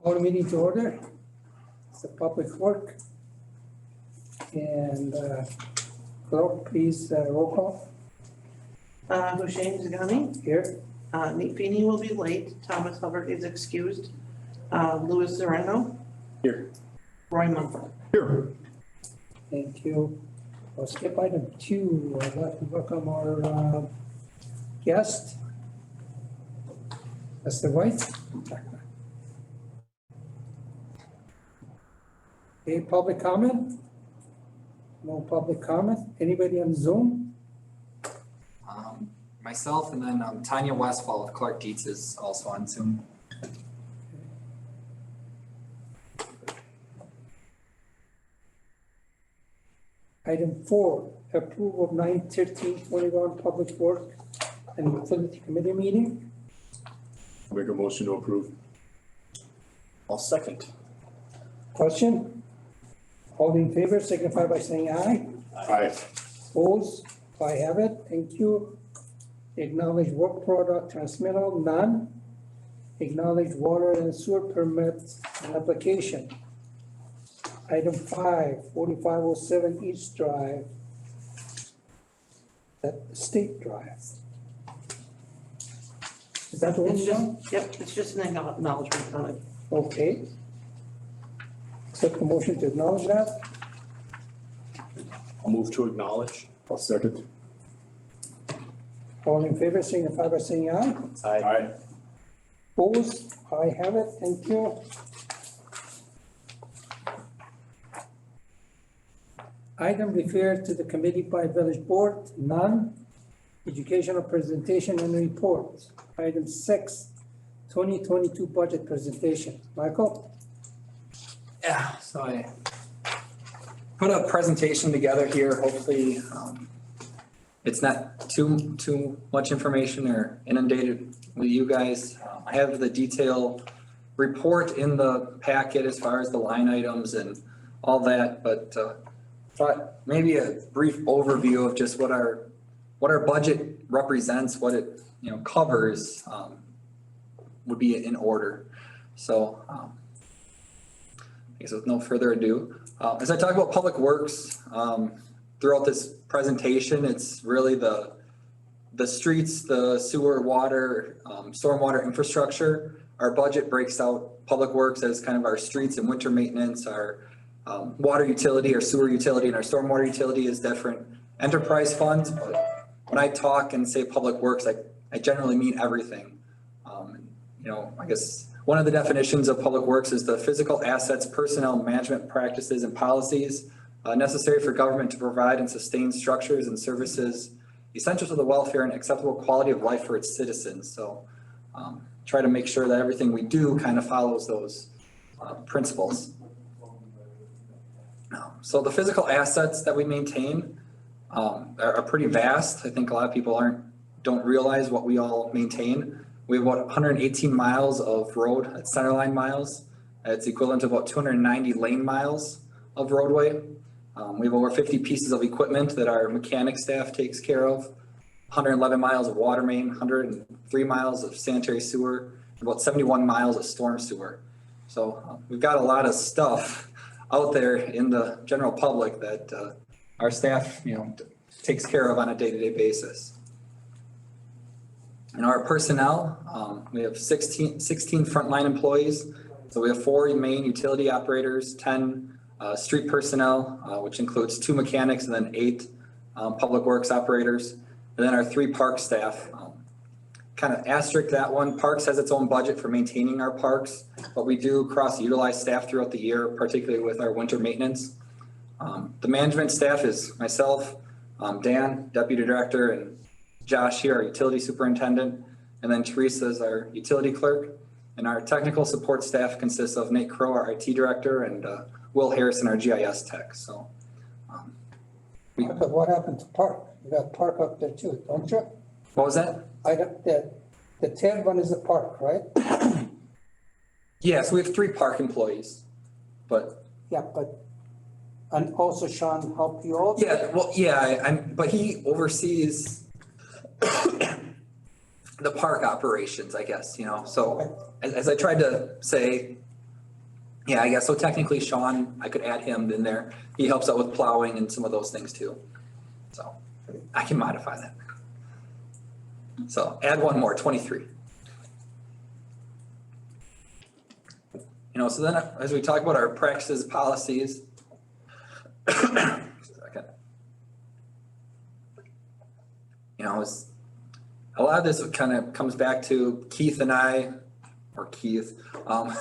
Call the meeting to order. It's a public work. And clerk, please roll call Hushain Zagami, here. Nate Feeney will be late, Thomas Hubbard is excused, Louis Serrano. Here. Roy Mumford. Here. Thank you. I'll skip item 2. I'd like to welcome our guest, Mr. White. Any public comment? No public comment. Anybody on Zoom? Myself and then Tanya Westfall with Clark Dietz is also on Zoom. Item 4, approval of 9/13/21 public work and utility committee meeting. I'll make a motion to approve. I'll second. Question? All in favor signify by saying aye. Aye. Opposed? I have it. Thank you. Acknowledge work product transmittal, none. Acknowledge water and sewer permits and application. Item 5, 4507 East Drive. That State Drive. Is that the one? It's you just, want? yep, it's just an acknowledgement on it. Okay. Accept the motion to acknowledge that. I'll move to acknowledge. I'll second. All in favor signify by saying aye. Aye. Opposed? I have it. Thank you. Item referred to the committee by village board, none. Educational presentation and reports. Item 6, 2022 budget presentation. Michael? Yeah, so I put a presentation together here. Hopefully, it's not too much information or inundated with you guys. I have the detail report in the packet as far as the line items and all that, but thought maybe a brief overview of just what our budget represents, what it covers, would be in order. So I guess with no further ado, as I talk about public works throughout this presentation, it's really the streets, the sewer, water, stormwater infrastructure. Our budget breaks out public works as kind of our streets and winter maintenance, our water utility, our sewer utility, and our stormwater utility is different enterprise funds. But when I talk and say public works, I generally mean everything. I guess one of the definitions of public works is the physical assets, personnel, management practices, and policies necessary for government to provide and sustain structures and services essential to the welfare and acceptable quality of life for its citizens. So try to make sure that everything we do kind of follows those principles. So the physical assets that we maintain are pretty vast. I think a lot of people don't realize what we all maintain. We have about 118 miles of road, that's centerline miles. It's equivalent to about 290 lane miles of roadway. We have over 50 pieces of equipment that our mechanic staff takes care of, 111 miles of water main, 103 miles of sanitary sewer, about 71 miles of storm sewer. So we've got a lot of stuff out there in the general public that our staff, takes care of on a day-to-day basis. And our personnel, we have 16 frontline employees. So we have 4 main utility operators, 10 street personnel, which includes 2 mechanics and then 8 public works operators. And then our 3 park staff. Kind of asterisk that one. Parks has its own budget for maintaining our parks, but we do cross-utilize staff throughout the year, particularly with our winter maintenance. The management staff is myself, Dan, Deputy Director, and Josh here, our utility superintendent, and then Teresa is our utility clerk. And our technical support staff consists of Nate Crow, our IT director, and Will Harrison, our GIS tech. So, What happened to park? You got park up there too, don't you? what was that? The 10th one is the park, right? Yeah, so we have 3 park employees, but Yeah, and also Sean helped you out? yeah, well, yeah, but he oversees the park operations, I guess, so as I tried to say, Yeah, I guess so technically Sean, I could add him in there. He helps out with plowing and some of those things too. So I can modify that. So add one more, 23. So then as we talk about our practices, policies. A lot of this kind of comes back to Keith and I, or Keith, probably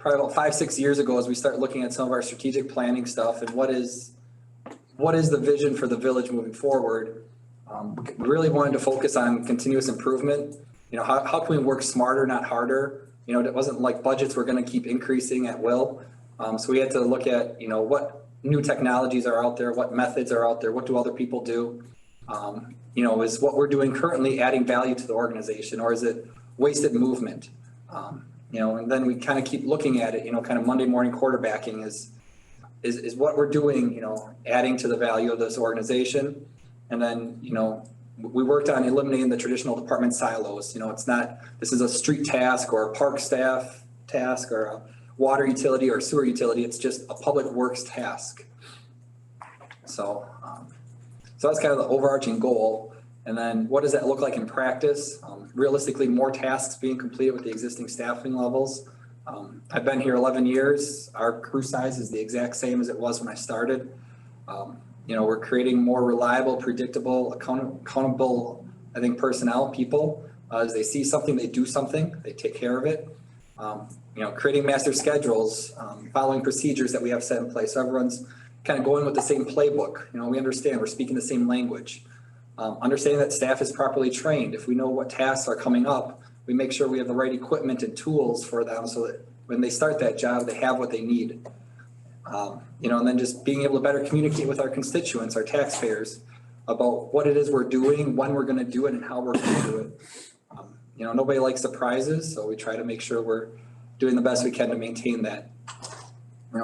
about 5-6 years ago, as we start looking at some of our strategic planning stuff and what is the vision for the village moving forward. We really wanted to focus on continuous improvement. How can we work smarter, not harder? It wasn't like budgets were going to keep increasing at will. So we had to look at, what new technologies are out there, what methods are out there, what do other people do? Is what we're doing currently adding value to the organization, or is it wasted movement? And then we kind of keep looking at it, kind of Monday morning quarterbacking is what we're doing, adding to the value of this organization. And then, we worked on eliminating the traditional department silos. This is a street task or a park staff task or a water utility or sewer utility. It's just a public works task. So that's kind of the overarching goal. And then what does that look like in practice? Realistically, more tasks being completed with the existing staffing levels. I've been here 11 years. Our crew size is the exact same as it was when I started. We're creating more reliable, predictable, accountable, I think, personnel, people. As they see something, they do something, they take care of it. Creating master schedules, following procedures that we have set in place. So everyone's kind of going with the same playbook. We understand we're speaking the same language. Understanding that staff is properly trained. If we know what tasks are coming up, we make sure we have the right equipment and tools for them so that when they start that job, they have what they need. And then just being able to better communicate with our constituents, our taxpayers, about what it is we're doing, when we're going to do it, and how we're going to do it. Nobody likes surprises, so we try to make sure we're doing the best we can to maintain that.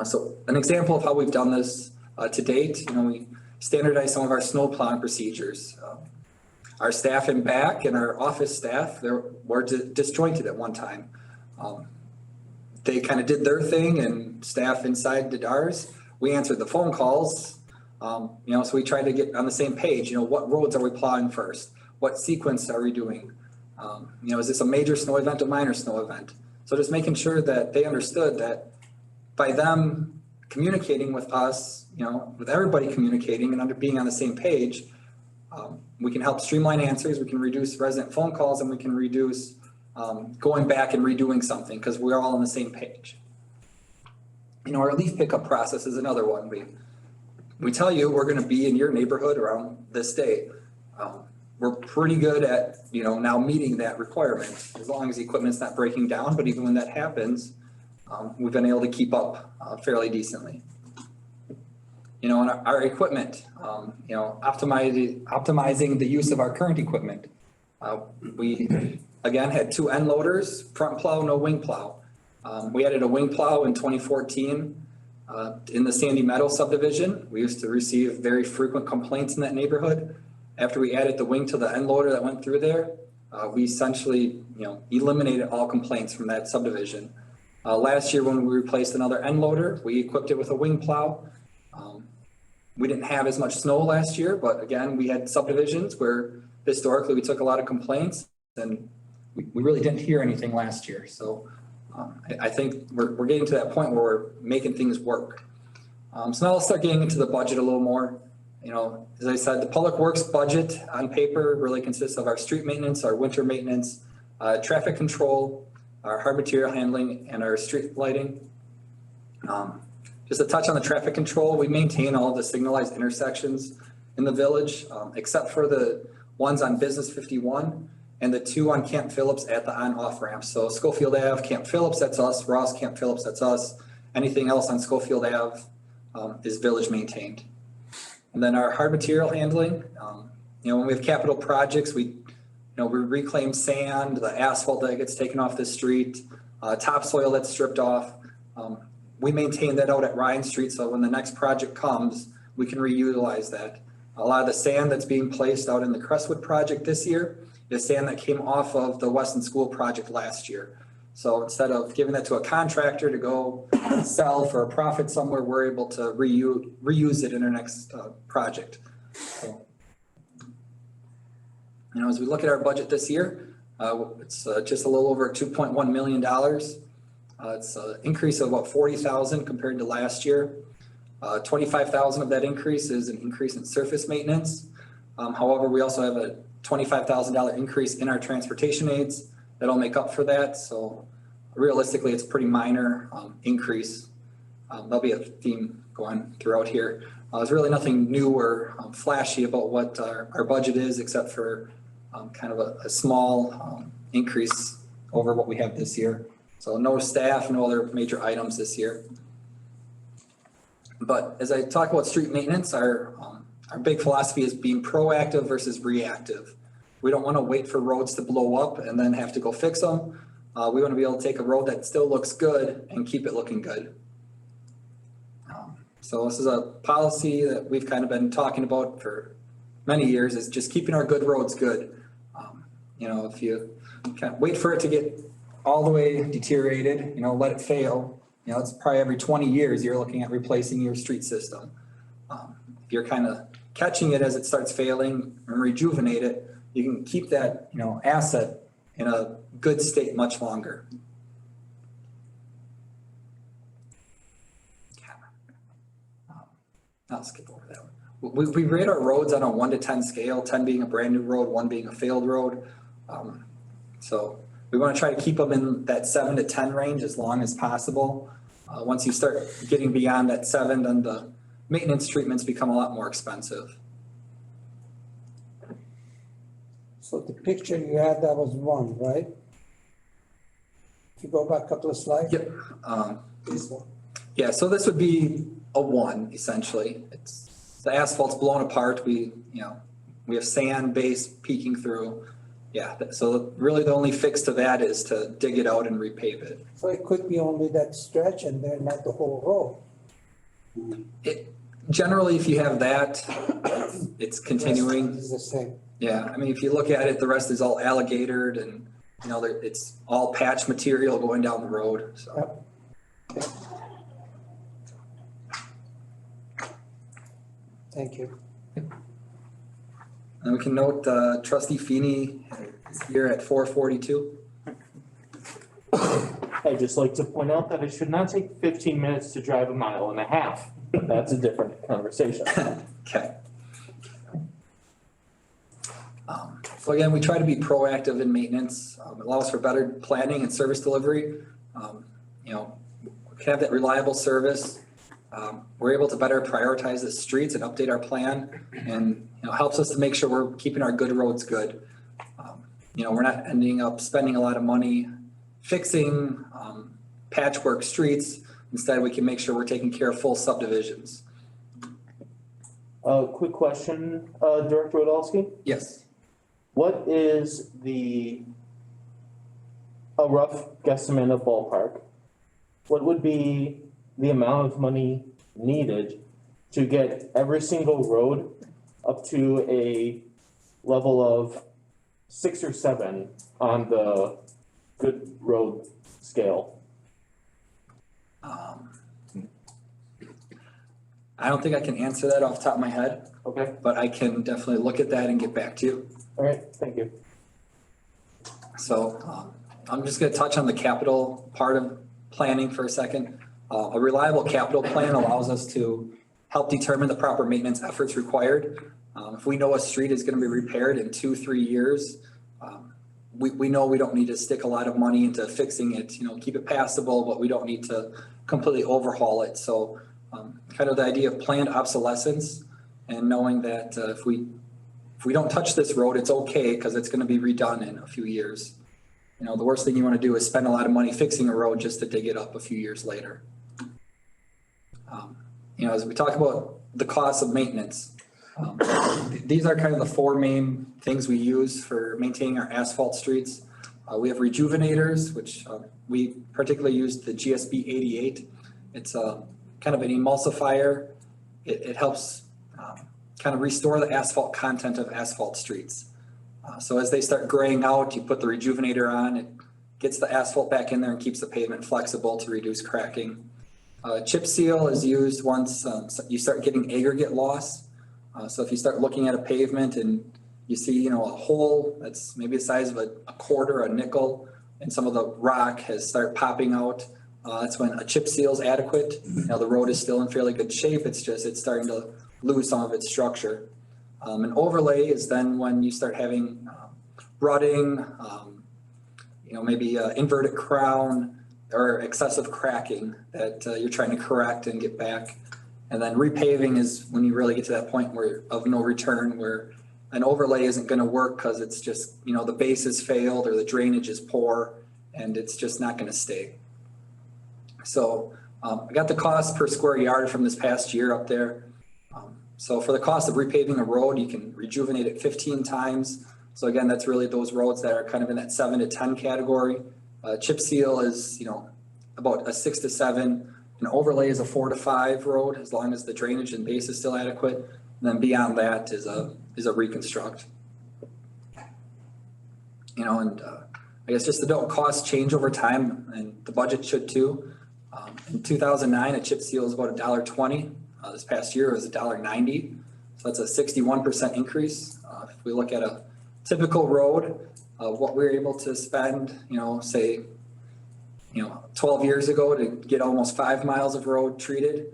So an example of how we've done this to date, we standardize some of our snow plowing procedures. Our staff in back and our office staff, were disjointed at one time. They kind of did their thing and staff inside did ours. We answered the phone calls, so we tried to get on the same page. What roads are we plowing first? What sequence are we doing? Is this a major snow event, a minor snow event? So just making sure that they understood that by them communicating with us, with everybody communicating and being on the same page, we can help streamline answers, we can reduce resident phone calls, and we can reduce going back and redoing something because we're all on the same page. Our leaf pickup process is another one. We tell you we're going to be in your neighborhood around this date. We're pretty good at, now meeting that requirement as long as the equipment's not breaking down. But even when that happens, we've been able to keep up fairly decently. And our equipment, optimizing the use of our current equipment. We, again, had 2 end loaders, front plow, no wing plow. We added a wing plow in 2014 in the Sandy Meadow subdivision. We used to receive very frequent complaints in that neighborhood. After we added the wing to the end loader that went through there, we essentially, eliminated all complaints from that subdivision. Last year when we replaced another end loader, we equipped it with a wing plow. We didn't have as much snow last year, but again, we had subdivisions where historically we took a lot of complaints and we really didn't hear anything last year. So I think we're getting to that point where we're making things work. So now let's start getting into the budget a little more. As I said, the public works budget on paper really consists of our street maintenance, our winter maintenance, traffic control, our hard material handling, and our street lighting. Just a touch on the traffic control, we maintain all the signalized intersections in the village, except for the ones on Business 51 and the 2 on Camp Phillips at the on-off ramps. So Schofield Ave, Camp Phillips, that's us. Ross, Camp Phillips, that's us. Anything else on Schofield Ave is village maintained. And then our hard material handling, when we have capital projects, we reclaim sand, the asphalt that gets taken off the street, topsoil that's stripped off. We maintain that out at Ryan Street, so when the next project comes, we can reutilize that. A lot of the sand that's being placed out in the Crestwood project this year is sand that came off of the Weston School project last year. So instead of giving that to a contractor to go sell for a profit somewhere, we're able to reuse it in our next project. So, you know, as we look at our budget this year, it's just a little over $2.1 million. It's an increase of about 40,000 compared to last year. 25,000 of that increase is an increase in surface maintenance. However, we also have a $25,000 increase in our transportation aids that'll make up for that. So realistically, it's a pretty minor increase. There'll be a theme going throughout here. There's really nothing new or flashy about what our budget is, except for kind of a small increase over what we have this year. So no staff, no other major items this year. But as I talk about street maintenance, our big philosophy is being proactive versus reactive. We don't want to wait for roads to blow up and then have to go fix them. We want to be able to take a road that still looks good and keep it looking good. So this is a policy that we've kind of been talking about for many years, is just keeping our good roads good. You know, if you can't wait for it to get all the way deteriorated, you know, let it fail. You know, it's probably every 20 years you're looking at replacing your street system. If you're kind of catching it as it starts failing and rejuvenate it, you can keep that, you know, asset in a good state much longer. I'll skip over that one. We rate our roads on a 1 to 10 scale, 10 being a brand new road, 1 being a failed road. So we want to try to keep them in that 7 to 10 range as long as possible. Once you start getting beyond that 7, then the maintenance treatments become a lot more expensive. So the picture you had, that was 1, right? If you go back a couple of slides. Yep. This one. Yeah, so this would be a 1 essentially. It's the asphalt's blown apart. We have sand base peeking through. Yeah, so really the only fix to that is to dig it out and repave it. So it could be only that stretch and then not the whole road. Generally, if you have that, it's continuing. It's the same. Yeah, I mean, if you look at it, the rest is all alligatored and, you know, it's all patch material going down the road, so. Yep. Okay. Thank you. And we can note trustee Feeney is here at 4:42. I'd just like to point out that it should not take 15 minutes to drive 1.5 miles. That's a different conversation. Okay. So again, we try to be proactive in maintenance. It allows for better planning and service delivery. You know, we can have that reliable service. We're able to better prioritize the streets and update our plan, and, you know, helps us to make sure we're keeping our good roads good. You know, we're not ending up spending a lot of money fixing patchwork streets. Instead, we can make sure we're taking care of full subdivisions. Quick question, Director Wodolski. Yes. What is a rough guesstimate of ballpark? What would be the amount of money needed to get every single road up to a level of 6 or 7 on the good road scale? I don't think I can answer that off the top of my head, Okay, but I can definitely look at that and get back to you. all right, thank you. So I'm just going to touch on the capital part of planning for a second. A reliable capital plan allows us to help determine the proper maintenance efforts required. If we know a street is going to be repaired in 2-3 years, we know we don't need to stick a lot of money into fixing it, you know, keep it passable, but we don't need to completely overhaul it. So kind of the idea of planned obsolescence and knowing that if we don't touch this road, it's okay because it's going to be redone in a few years. You know, the worst thing you want to do is spend a lot of money fixing a road just to dig it up a few years later. You know, as we talk about the cost of maintenance, these are kind of the 4 main things we use for maintaining our asphalt streets. We have rejuvenators, which we particularly use the GSB 88. It's kind of an emulsifier. It helps kind of restore the asphalt content of asphalt streets. So as they start graying out, you put the rejuvenator on, it gets the asphalt back in there and keeps the pavement flexible to reduce cracking. Chip seal is used once you start getting aggregate loss. So if you start looking at a pavement and you see, a hole that's maybe the size of a quarter, a nickel, and some of the rock has started popping out, that's when a chip seal is adequate. The road is still in fairly good shape. It's starting to lose some of its structure. An overlay is then when you start having rutting, maybe inverted crown or excessive cracking that you're trying to correct and get back. And then repaving is when you really get to that point of no return, where an overlay isn't going to work because it's just, the base has failed or the drainage is poor and it's just not going to stay. So I got the cost per square yard from this past year up there. So for the cost of repaving a road, you can rejuvenate it 15 times. So again, that's really those roads that are kind of in that 7 to 10 category. Chip seal is, about a 6 to 7. An overlay is a 4 to 5 road, as long as the drainage and base is still adequate. And then beyond that is a reconstruct. I guess just the note, costs change over time, and the budget should too. In 2009, a chip seal was about $1.20. This past year it was $1.90. So that's a 61% increase. If we look at a typical road, what we were able to spend, say, 12 years ago to get almost 5 miles of road treated,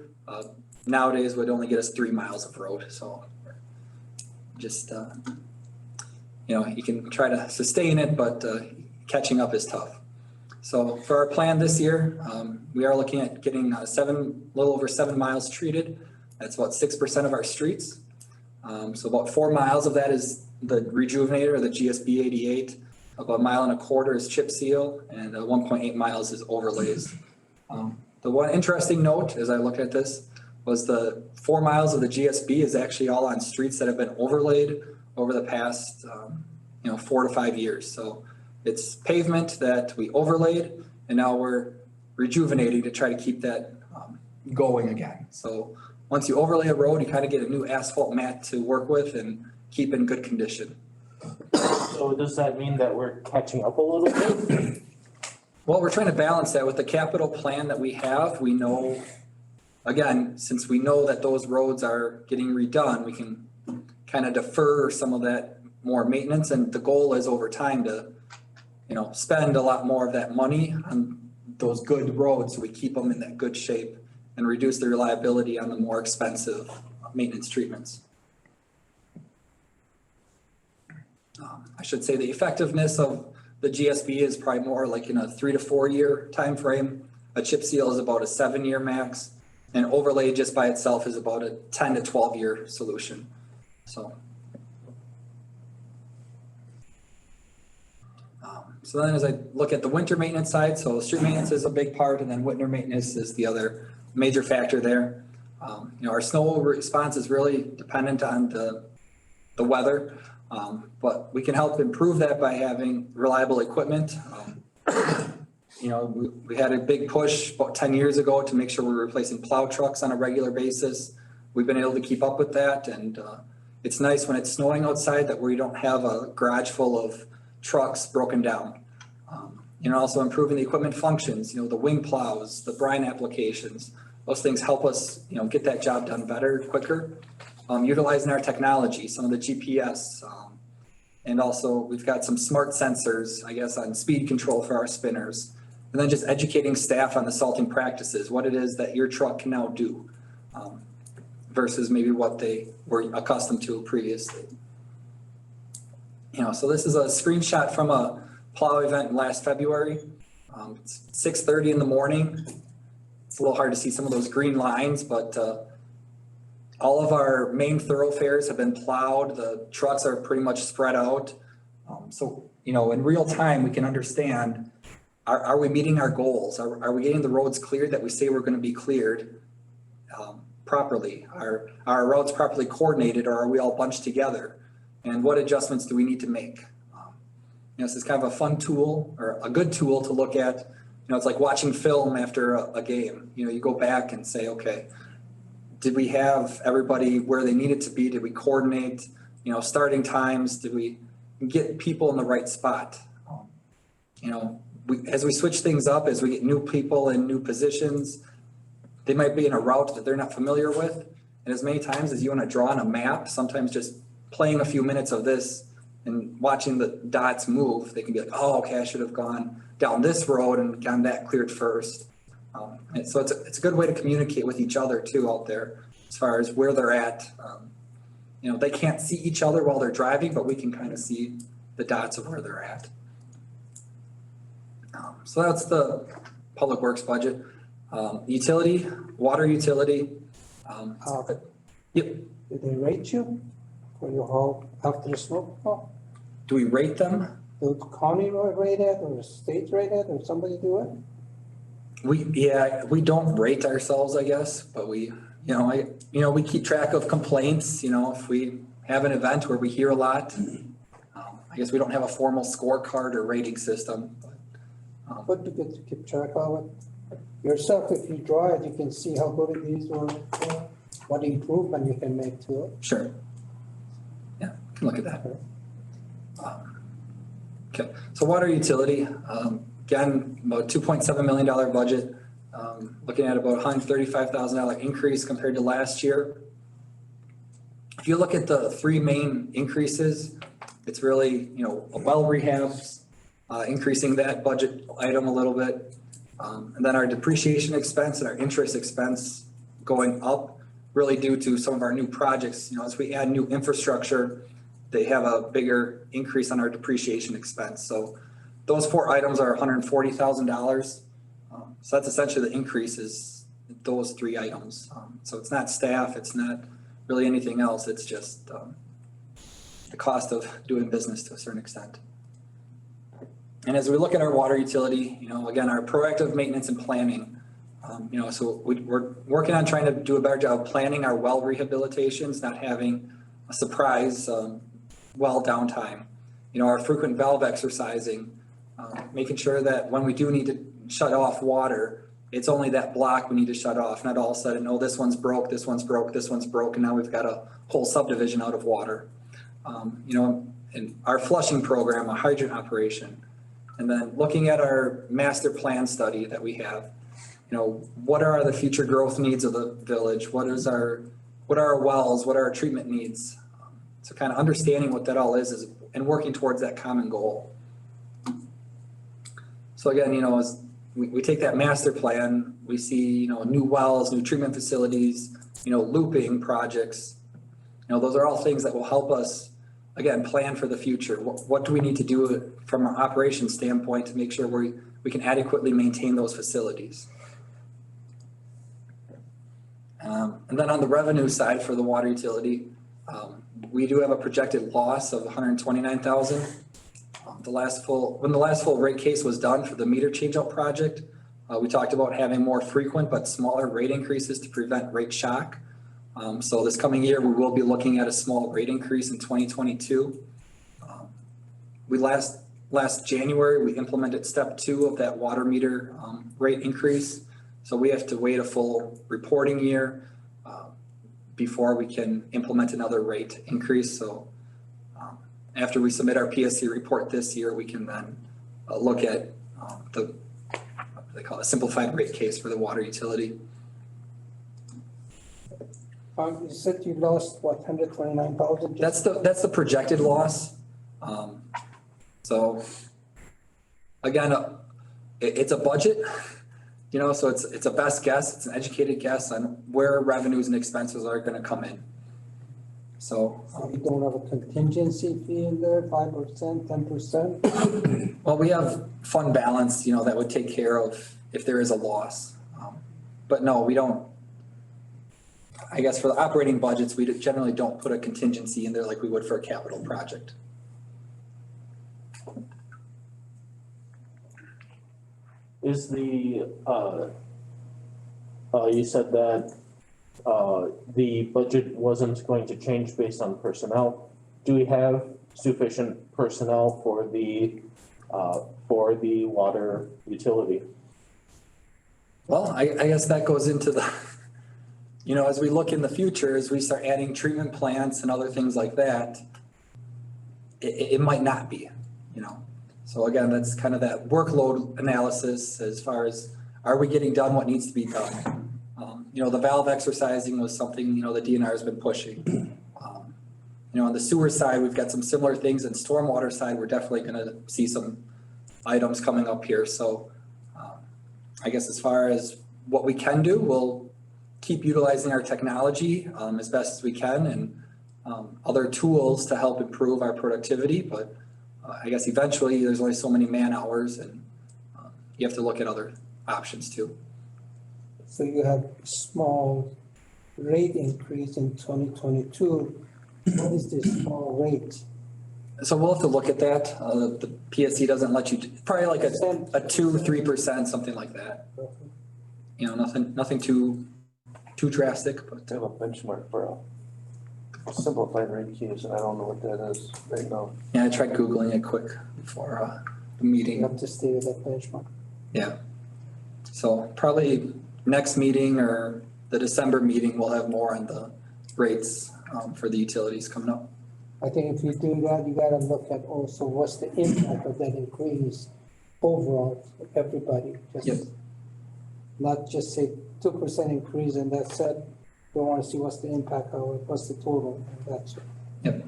nowadays would only get us 3 miles of road. So just, you can try to sustain it, but catching up is tough. So for our plan this year, we are looking at getting a little over 7 miles treated. That's about 6% of our streets. So about 4 miles of that is the rejuvenator, the GSB 88. About 1.25 miles is chip seal, and 1.8 miles is overlays. The one interesting note as I look at this was the 4 miles of the GSB is actually all on streets that have been overlaid over the past 4 to 5 years. So it's pavement that we overlaid, and now we're rejuvenating to try to keep that going again. So once you overlay a road, you kind of get a new asphalt mat to work with and keep in good condition. So does that mean that we're catching up a little bit? Well, we're trying to balance that with the capital plan that we have. We know, again, since we know that those roads are getting redone, we can kind of defer some of that more maintenance. And the goal is over time to, spend a lot more of that money on those good roads so we keep them in that good shape and reduce the reliability on the more expensive maintenance treatments. I should say the effectiveness of the GSB is probably more like in a 3 to 4 year time frame. A chip seal is about a 7-year max, and overlay just by itself is about a 10 to 12 year solution. So then as I look at the winter maintenance side, so street maintenance is a big part, and then winter maintenance is the other major factor there. Our snow response is really dependent on the weather. But we can help improve that by having reliable equipment. We had a big push about 10 years ago to make sure we're replacing plow trucks on a regular basis. We've been able to keep up with that, and it's nice when it's snowing outside that we don't have a garage full of trucks broken down. Also improving the equipment functions, the wing plows, the brine applications, those things help us, get that job done better, quicker. Utilizing our technology, some of the GPS, and also we've got some smart sensors, I guess, on speed control for our spinners. And then just educating staff on the salting practices, what it is that your truck can now do versus maybe what they were accustomed to previously. So this is a screenshot from a plow event last February. It's 6:30 in the morning. It's a little hard to see some of those green lines, but all of our main thoroughfares have been plowed. The trucks are pretty much spread out. So, in real time, we can understand, are we meeting our goals? Are we getting the roads cleared that we say we're going to be cleared properly? Are our routes properly coordinated, or are we all bunched together? And what adjustments do we need to make? This is kind of a fun tool, or a good tool to look at. It's like watching film after a game. You go back and say, okay, did we have everybody where they needed to be? Did we coordinate, starting times? Did we get people in the right spot? as we switch things up, as we get new people in new positions, they might be in a route that they're not familiar with. And as many times as you want to draw on a map, sometimes just playing a few minutes of this and watching the dots move, they can be like, oh, okay, I should have gone down this road and gotten that cleared first. And so it's a good way to communicate with each other too out there as far as where they're at. You know, they can't see each other while they're driving, but we can kind of see the dots of where they're at. So that's the public works budget. Utility, water utility. Yep. Did they rate you for your haul after the snowfall? Do we rate them? The county rate it or the state rate it or somebody do it? We don't rate ourselves, I guess, but we keep track of complaints, if we have an event where we hear a lot. I guess we don't have a formal scorecard or rating system. But to keep track of it yourself, if you draw it, you can see how good it is or what improvement you can make to it. Sure. Yeah, can look at that. Okay, so water utility, again, about $2.7 million budget. Looking at about $135,000 increase compared to last year. If you look at the three main increases, it's really, well rehabs, increasing that budget item a little bit. And then our depreciation expense and our interest expense going up really due to some of our new projects. As we add new infrastructure, they have a bigger increase on our depreciation expense. So those four items are $140,000. So that's essentially the increases, those three items. So it's not staff, it's not really anything else. It's just the cost of doing business to a certain extent. And as we look at our water utility, again, our proactive maintenance and planning, so we're working on trying to do a better job planning our well rehabilitations, not having a surprise well downtime. Our frequent valve exercising, making sure that when we do need to shut off water, it's only that block we need to shut off, not all of a sudden, oh, this one's broke, this one's broke, this one's broke, and now we've got a whole subdivision out of water. In our flushing program, a hydrant operation, and then looking at our master plan study that we have, what are the future growth needs of the village? What are our wells? What are our treatment needs? So kind of understanding what that all is and working towards that common goal. So again, as we take that master plan, we see, new wells, new treatment facilities, looping projects. Those are all things that will help us, again, plan for the future. What do we need to do from an operations standpoint to make sure we can adequately maintain those facilities? And then on the revenue side for the water utility, we do have a projected loss of $129,000. When the last full rate case was done for the meter changeout project, we talked about having more frequent but smaller rate increases to prevent rate shock. So this coming year, we will be looking at a small rate increase in 2022. Last January, we implemented step 2 of that water meter rate increase. So we have to wait a full reporting year before we can implement another rate increase. So after we submit our PSC report this year, we can then look at what they call a simplified rate case for the water utility. You said you lost, what, 129,000? That's the projected loss. So again, it's a budget, so it's a best guess. It's an educated guess on where revenues and expenses are going to come in. So you don't have a contingency fee in there, 5%, 10%? Well, we have fund balance, that would take care of if there is a loss. But no, we don't. I guess for the operating budgets, we generally don't put a contingency in there like we would for a capital project. Is the, you said that the budget wasn't going to change based on personnel. Do we have sufficient personnel for the water utility? Well, I guess that goes into the, as we look in the future, as we start adding treatment plants and other things like that, it might not be, So again, that's kind of that workload analysis as far as, are we getting done what needs to be done? The valve exercising was something, the DNR has been pushing. On the sewer side, we've got some similar things, and stormwater side, we're definitely gonna see some items coming up here. So I guess as far as what we can do, we'll keep utilizing our technology as best as we can and other tools to help improve our productivity. But I guess eventually there's only so many man hours, and you have to look at other options too. So you have small rate increase in 2022. What is this small rate? So we'll have to look at that. The PSC doesn't let you, probably like a 2-3%, something like that. Nothing too drastic, but. I have a benchmark for a simplified rate case, and I don't know what that is right now. Yeah, I tried Googling it quick before the You meeting. have to stay with that benchmark. Yeah. So probably next meeting or the December meeting, we'll have more on the rates for the utilities coming up. I think if you do that, you gotta look at also what's the impact of that increase overall for everybody. Yep. Just not just say 2% increase and that's it. You wanna see what's the impact of it, what's the total, and that's it. Yep.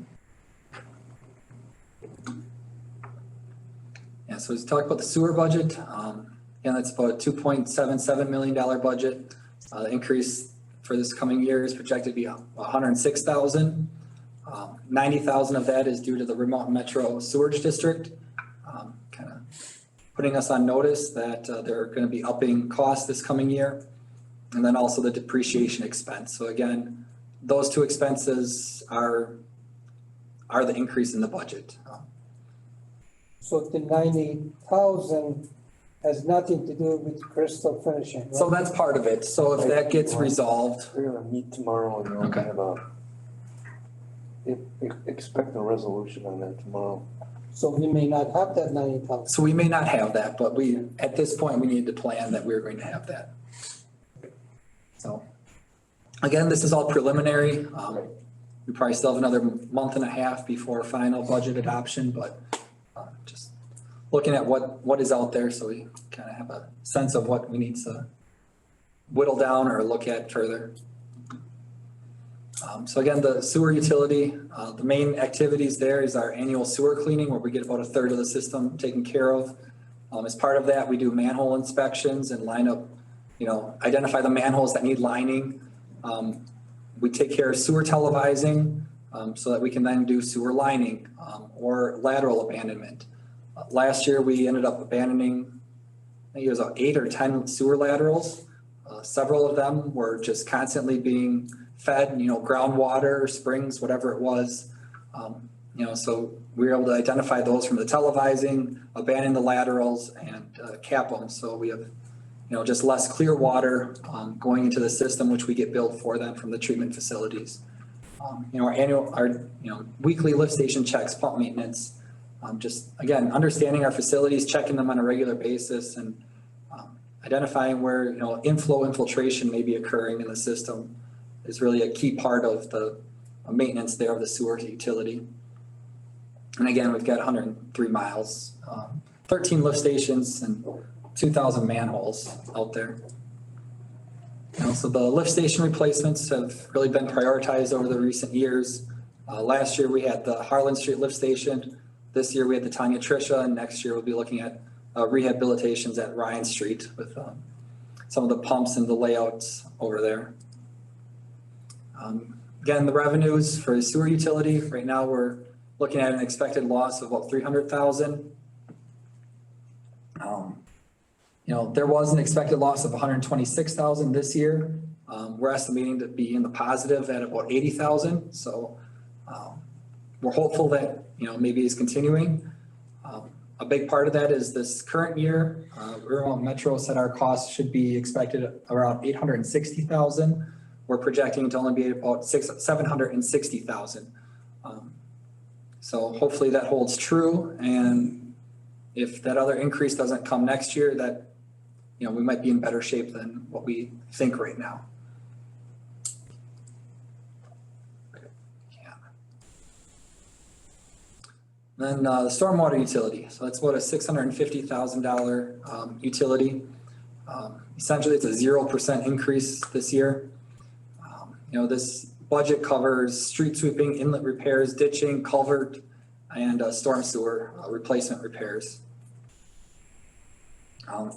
Yeah, so let's talk about the sewer budget. Again, that's about a $2.77 million budget. The increase for this coming year is projected to be $106,000. 90,000 of that is due to the remote metro sewerage district, kind of putting us on notice that they're going to be upping costs this coming year. And then also the depreciation expense. So again, those two expenses are the increase in the budget. So the 90,000 has nothing to do with crystal finishing, right? So that's part of it. So if that gets resolved, We're gonna meet tomorrow and we'll Okay. have expect a resolution on that tomorrow. So we may not have that 90,000. so we may not have that, but at this point, we need to plan that we're going to have that. So again, this is all preliminary. We probably still have another month and a half before final budget adoption, but just looking at what is out there so we kind of have a sense of what we need to whittle down or look at further. So again, the sewer utility, the main activities there is our annual sewer cleaning where we get about a third of the system taken care of. As part of that, we do manhole inspections and line up, identify the manholes that need lining. We take care of sewer televising so that we can then do sewer lining or lateral abandonment. Last year, we ended up abandoning, I think it was 8 or 10 sewer laterals. Several of them were just constantly being fed, groundwater, springs, whatever it was. So we were able to identify those from the televising, abandon the laterals and cap them. So we have, just less clear water going into the system, which we get billed for then from the treatment facilities. Our weekly lift station checks, pump maintenance, just again, understanding our facilities, checking them on a regular basis and identifying where, infiltration may be occurring in the system is really a key part of the maintenance there of the sewer utility. And again, we've got 103 miles, 13 lift stations and 2,000 manholes out there. So the lift station replacements have really been prioritized over the recent years. Last year we had the Harlan Street lift station. This year we had the Tanya Tricia, and next year we'll be looking at rehabilitations at Ryan Street with some of the pumps and the layouts over there. Again, the revenues for the sewer utility, right now we're looking at an expected loss of about 300,000. There was an expected loss of 126,000 this year. We're estimating to be in the positive at about 80,000. So we're hopeful that, maybe it's continuing. A big part of that is this current year, Riverbend Metro said our costs should be expected around 860,000. We're projecting to only be about 760,000. So hopefully that holds true. And if that other increase doesn't come next year, that, we might be in better shape than what we think right now. Yeah. Then the stormwater utility, so that's about a $650,000 utility. Essentially, it's a 0% increase this year. This budget covers street sweeping, inlet repairs, ditching, culvert, and storm sewer replacement repairs.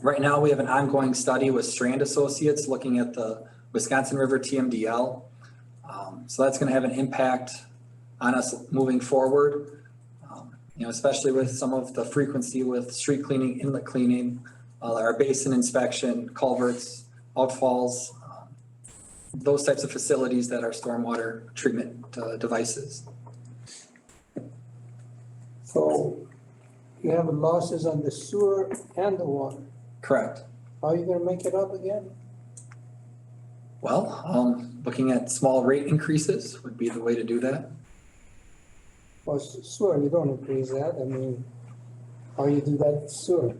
Right now, we have an ongoing study with Strand Associates looking at the Wisconsin River Tmdl. So that's gonna have an impact on us moving forward. Especially with some of the frequency with street cleaning, inlet cleaning, our basin inspection, culverts, outfalls, those types of facilities that are stormwater treatment devices. So you have losses on the sewer and the water. Correct. How are you gonna make it up again? Well, looking at small rate increases would be the way to do that. Well, sewer, you don't increase that. I mean, how you do that sewer?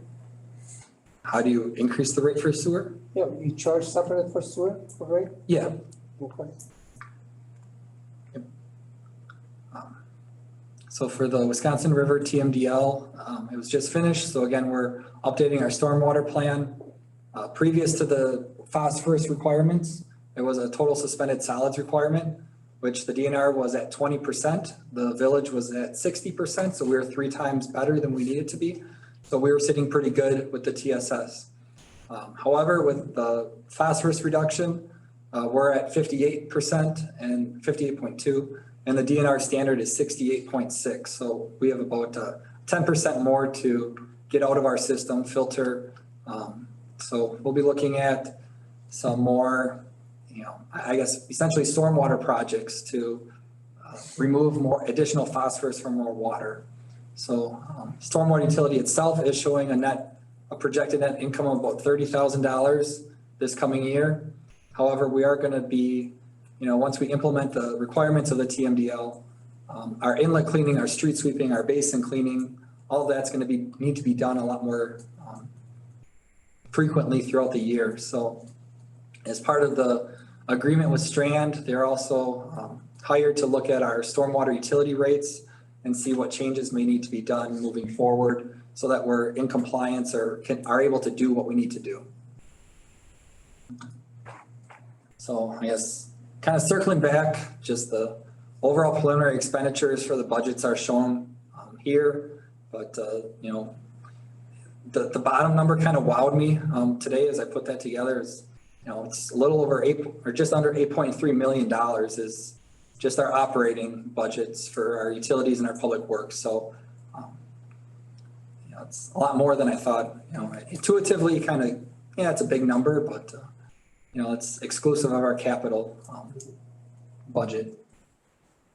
How do you increase the rate for sewer? Yeah, you charge separate for sewer, right? Yeah. Okay. So for the Wisconsin River TMDL, it was just finished. So again, we're updating our stormwater plan. Previous to the phosphorus requirements, it was a total suspended solids requirement, which the DNR was at 20%. The village was at 60%. So we were 3 times better than we needed to be. So we were sitting pretty good with the TSS. However, with the phosphorus reduction, we're at 58% and 58.2, and the DNR standard is 68.6. So we have about 10% more to get out of our system, filter. So we'll be looking at some more, I guess essentially stormwater projects to remove more additional phosphorus from more water. So stormwater utility itself is showing a projected net income of about $30,000 this coming year. However, we are going to be, once we implement the requirements of the TMDL, our inlet cleaning, our street sweeping, our basin cleaning, all of that's going to need to be done a lot more frequently throughout the year. So as part of the agreement with Strand, they're also hired to look at our stormwater utility rates and see what changes may need to be done moving forward so that we're in compliance or are able to do what we need to do. So I guess kind of circling back, just the overall preliminary expenditures for the budgets are shown here, but the bottom number kind of wowed me today as I put that together. Is it's a little over just under $8.3 million is just our operating budgets for our utilities and our public works. So it's a lot more than I thought. Intuitively kind of, it's a big number, but it's exclusive of our capital budget.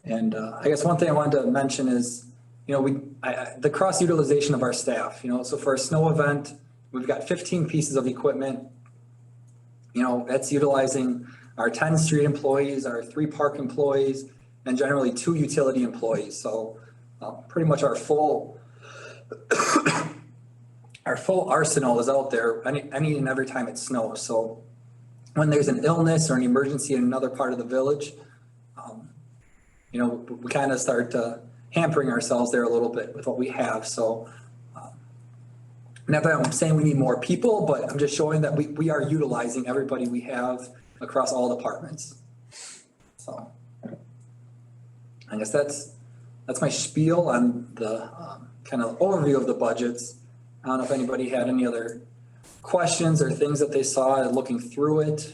And I guess one thing I wanted to mention is, the cross utilization of our staff, so for a snow event, we've got 15 pieces of equipment. That's utilizing our 10 street employees, our 3 park employees, and generally 2 utility employees. So pretty much our full arsenal is out there any and every time it snows. So when there's an illness or an emergency in another part of the village, we kind of start hampering ourselves there a little bit with what we have. So not that I'm saying we need more people, but I'm just showing that we are utilizing everybody we have across all departments. So I guess that's my spiel on the kind of overview of the budgets. I don't know if anybody had any other questions or things that they saw looking through it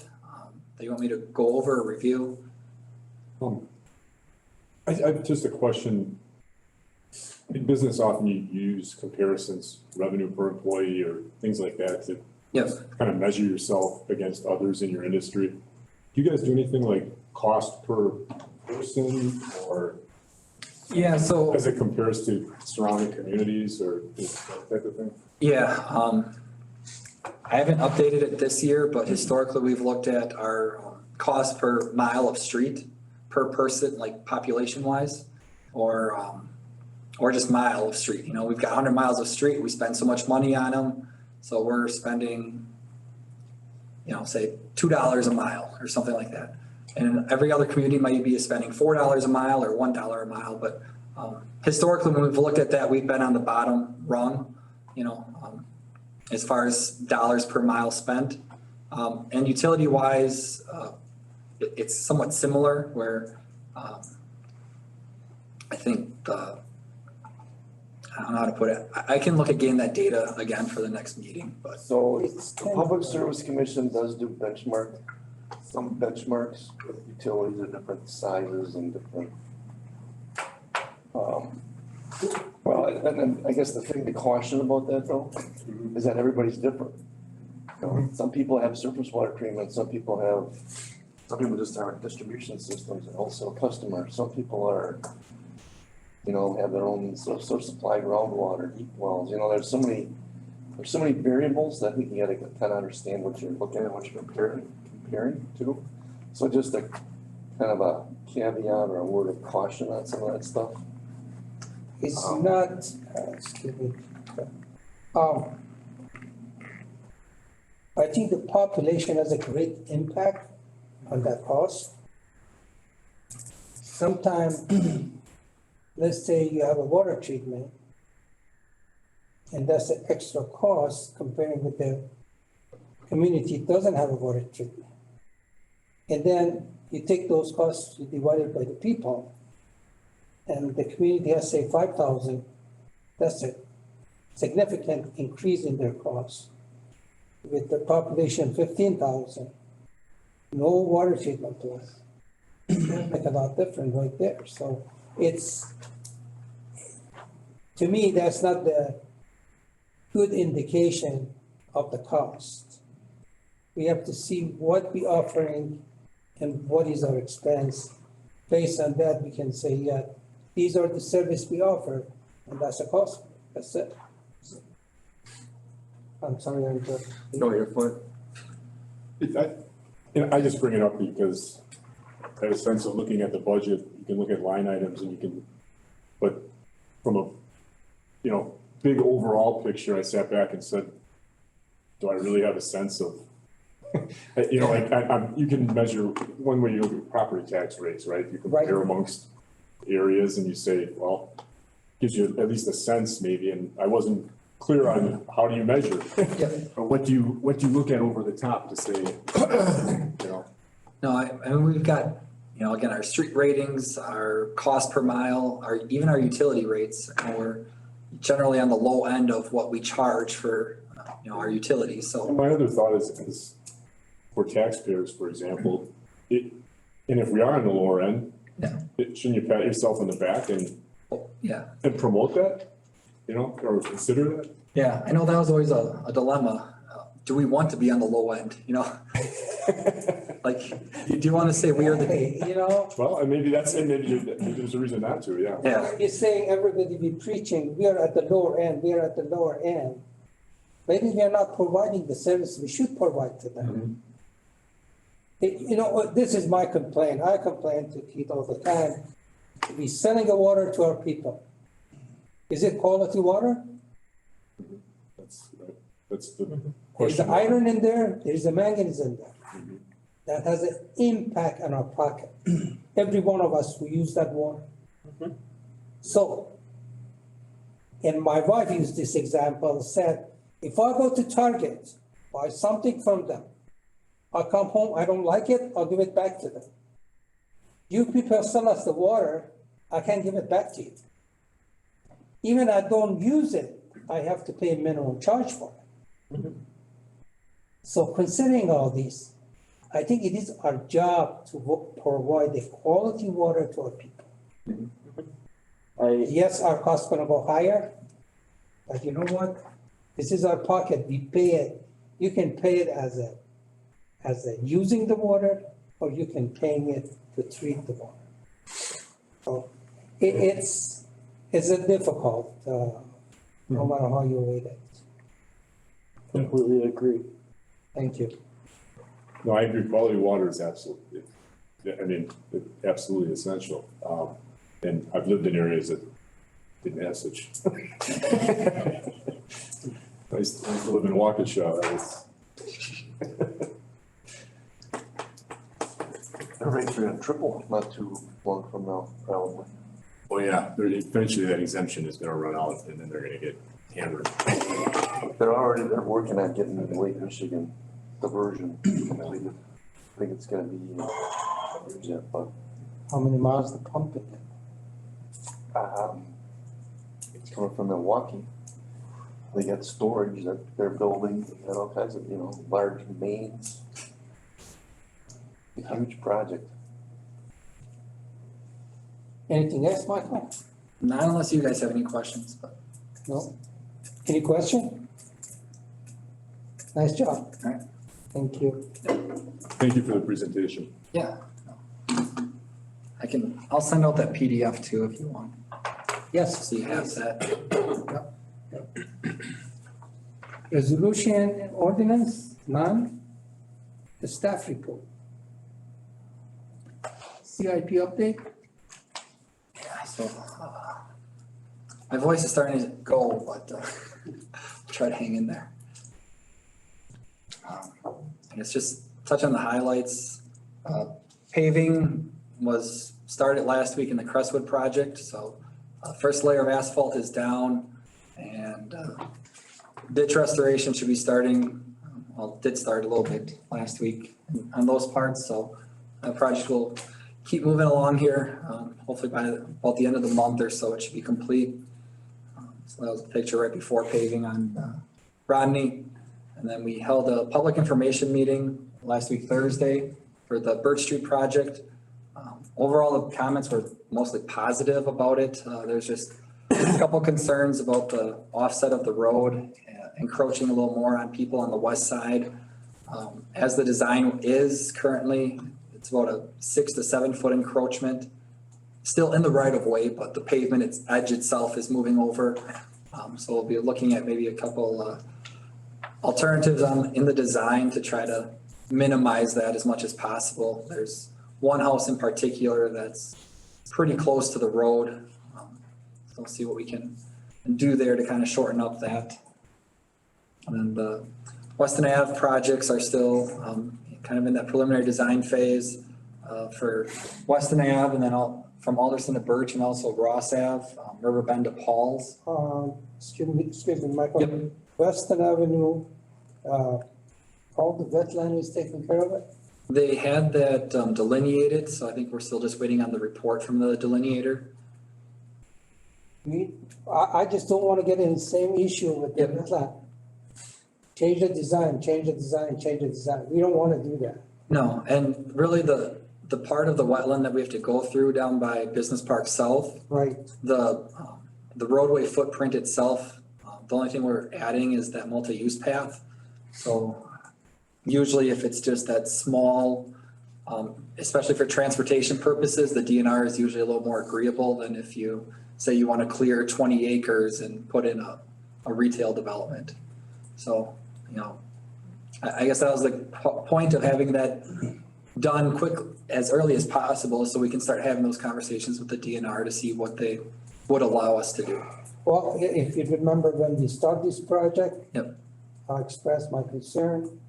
that you want me to go over or review. I have just a question. In business, often you use comparisons, revenue per employee or things like that to kind of measure yourself against others in your industry. Do you guys do anything like cost per person or so as it compares to surrounding communities or that type of thing? I haven't updated it this year, but historically we've looked at our cost per mile of street per person, like population wise, or just mile of street. We've got 100 miles of street. We spend so much money on them. So we're spending, say $2 a mile or something like that. And every other community might be spending $4 a mile or $1 a mile, but Historically, when we've looked at that, we've been on the bottom rung, as far as dollars per mile spent. And utility wise, it's somewhat similar where, I think I don't know how to put it. I can look at getting that data again for the next meeting, but So It's the Public Service Commission does do some benchmarks with utilities of different sizes and different. Well, and then I guess the thing to caution about that though, is that everybody's different. Some people have surface water treatment, some people just have distribution systems and also customers. Some people are, have their own source supply groundwater, deep wells, there's so many variables that I think you gotta kind of understand what you're looking at, what you're comparing to. So just a kind of a caveat or a word of caution on some of that stuff. It's not, excuse me. I think the population has a great impact on that cost. Sometimes, let's say you have a water treatment, and that's an extra cost comparing with the community that doesn't have a water treatment. And then you take those costs, you divide it by the people, and the community has, say, 5,000, that's a significant increase in their costs. With the population 15,000, no water treatment plant, make a lot different right there. So to me, that's not the good indication of the cost. We have to see what we're offering and what is our expense. Based on that, we can say, yeah, these are the service we offer, and that's the cost. That's it. I'm sorry, I'm just. No, you're fine. I just bring it up because I have a sense of looking at the budget, you can look at line items and but from a, big overall picture, I sat back and said, do I really have a sense of, you can measure, one way you look at property tax rates, right? You compare Right. amongst areas and you say, well, gives you at least a sense maybe, and I wasn't clear on how do you measure? Or what do you look at over the top to say, no, I mean, we've got, again, our street ratings, our cost per mile, even our utility rates, and we're generally on the low end of what we charge for, our utilities, so. And my other thought is for taxpayers, for example, and if we are on the lower end, shouldn't you pat yourself on the back and promote that, or consider that? Yeah, I know that was always a dilemma. Do we want to be on the low end, Like, do you want to say we are the, Well, and maybe maybe there's a reason not to, yeah. Yeah. You're saying everybody be preaching, we are at the lower end, we are at the lower end. Maybe we are not providing the service we should provide to them. This is my complaint. I complain to Keith all the time. We're selling the water to our people. Is it quality water? That's the There's question. the iron in there, there's the manganese in there. That has an impact on our pocket. Every one of us who use that water. So, and my wife used this example, said, if I go to Target, buy something from them, I come home, I don't like it, I'll give it back to them. You people sell us the water, I can't give it back to you. Even I don't use it, I have to pay a minimum charge for it. So considering all this, I think it is our job to provide the quality water to our people. Yes, our costs gonna go higher, but you know what? This is our pocket, we pay it. You can pay it as a using the water, or you can paying it to treat the water. So it's a difficult, no matter how you read it. Completely agree. Thank you. No, I agree, quality water is absolutely essential. And I've lived in areas that didn't have such. I used to live in Waukesha, The rates are gonna triple not too long from now, probably. Oh, yeah, eventually that exemption is gonna run out and then they're gonna get hammered. They're working on getting the Lake Michigan diversion completed. I think it's gonna be, yeah, but, How many miles the pump it? it's coming from Milwaukee. They got storage that they're building, they got all kinds of, large mains. A huge project. Anything else, Michael? Not unless you guys have any questions, but No? Any question? Nice job. All right. Thank you. Thank you for the presentation. yeah. I'll send out that PDF too if you want, Yes. so you have that. Resolution and ordinance, none. The staff report. CIP update? Yeah, so, my voice is starting to go, but, try to hang in there. I guess just touch on the highlights. Paving was started last week in the Crestwood project, so, first layer of asphalt is down and, ditch restoration should be starting, well, did start a little bit last week on those parts, so that project will keep moving along here. Hopefully by about the end of the month or so, it should be complete. So that was a picture right before paving on Rodney. And then we held a public information meeting last week, Thursday, for the Birch Street project. Overall, the comments were mostly positive about it. There's just a couple concerns about the offset of the road, encroaching a little more on people on the west side. As the design is currently, it's about a 6 to 7 foot encroachment. Still in the right of way, but the pavement, its edge itself is moving over. So we'll be looking at maybe a couple alternatives in the design to try to minimize that as much as possible. There's one house in particular that's pretty close to the road. So we'll see what we can do there to kind of shorten up that. And then the Weston Ave projects are still kind of in that preliminary design phase for Weston Ave, and then from Alderson to Birch, and also Ross Ave, Riverbend to Paul's. Excuse me, Michael. Yep. Weston Avenue, all the wetland is taken care of it? They had that delineated, so I think we're still just waiting on the report from the delineator. I just don't want to get in the same issue with the Yep. wetland. Change the design, change the design, change the design. We don't want to do that. No, and really the part of the wetland that we have to go through down by Business Park South, Right. the roadway footprint itself, the only thing we're adding is that multi-use path. So usually if it's just that small, especially for transportation purposes, the DNR is usually a little more agreeable than if you say you want to clear 20 acres and put in a retail development. So, I guess that was the point of having that done quick, as early as possible, so we can start having those conversations with the DNR to see what they would allow us to do. Well, if you remember when we started this project. Yep. I expressed my concern.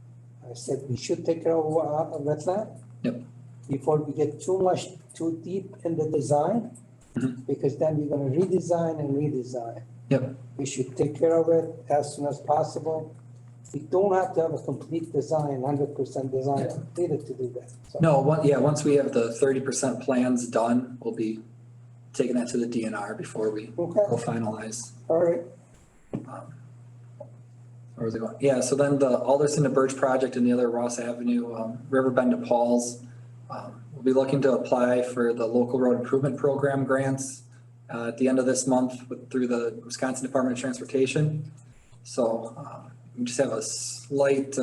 I said we should take care of a wetland. Yep. Before we get too deep in the design. Mhm. Because then we're gonna redesign and redesign. Yep. We should take care of it as soon as possible. We don't have to have a complete design, 100% design completed to do that. So- No, once we have the 30% plans done, we'll be taking that to the DNR before we Okay, go finalize. all right. Where was it going? Yeah, so then the Alderson to Birch project and the other Ross Avenue, Riverbend to Paul's. We'll be looking to apply for the local road improvement program grants at the end of this month through the Wisconsin Department of Transportation. So we just have a slight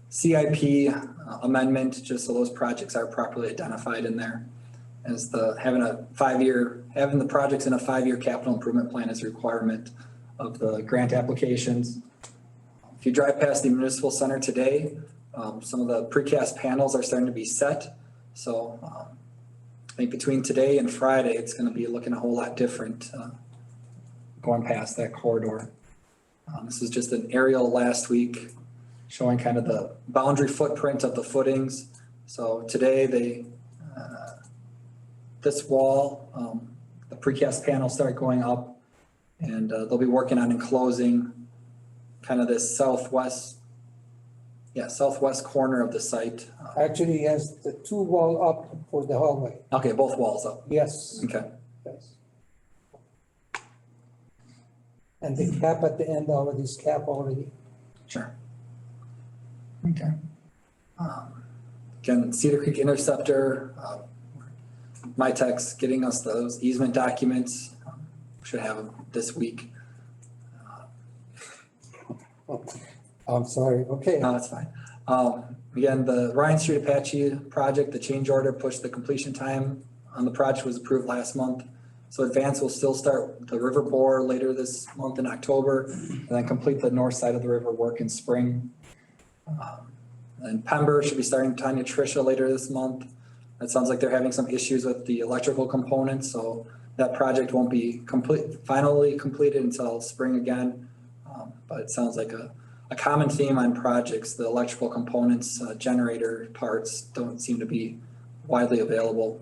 CIP amendment, just so those projects are properly identified in there. As having the projects in a 5-year capital improvement plan is a requirement of the grant applications. If you drive past the municipal center today, some of the precast panels are starting to be set. So I think between today and Friday, it's going to be looking a whole lot different going past that corridor. This is just an aerial last week showing kind of the boundary footprint of the footings. So today this wall the precast panels start going up. And they'll be working on enclosing kind of this southwest corner of the site. Actually, he has the two wall up for the hallway. Okay, both walls up. Yes, Okay. yes. And the cap at the end already is cap already. Sure. Okay. Again, Cedar Creek Interceptor, my tech's getting us those easement documents. Should have them this week. I'm sorry, okay. No, that's fine. Again, the Ryan Street Apache project, the change order pushed the completion time on the project was approved last month. So Advance will still start the river bore later this month in October, and then complete the north side of the river work in spring. And Pember should be starting Tanya Tricia later this month. It sounds like they're having some issues with the electrical components, so that project won't be finally completed until spring again. But it sounds like a common theme on projects, the electrical components, generator parts don't seem to be widely available.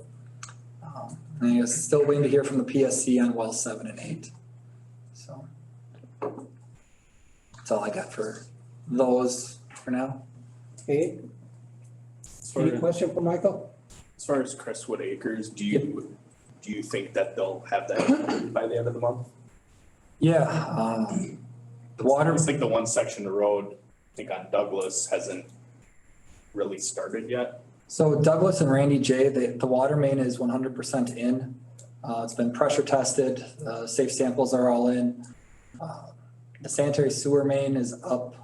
And I guess still waiting to hear from the PSC on well 7 and 8. So that's all I got for those for now. Okay, any question for Michael? As far as Crestwood Acres, do you think that they'll have that by the end of the month? Yeah, the water. I think the one section of the road, I think on Douglas, hasn't really started yet. So Douglas and Randy J, the water main is 100% in. It's been pressure tested, safe samples are all in. The sanitary sewer main is up.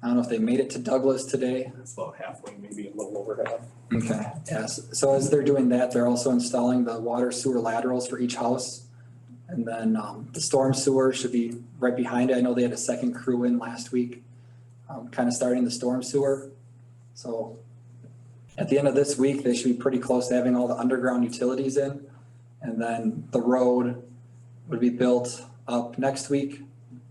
I don't know if they made it to Douglas today. It's about halfway, maybe a little over half. Okay, yes. So as they're doing that, they're also installing the water sewer laterals for each house. And then the storm sewer should be right behind it. I know they had a second crew in last week, kind of starting the storm sewer. So at the end of this week, they should be pretty close to having all the underground utilities in. And then the road would be built up next week.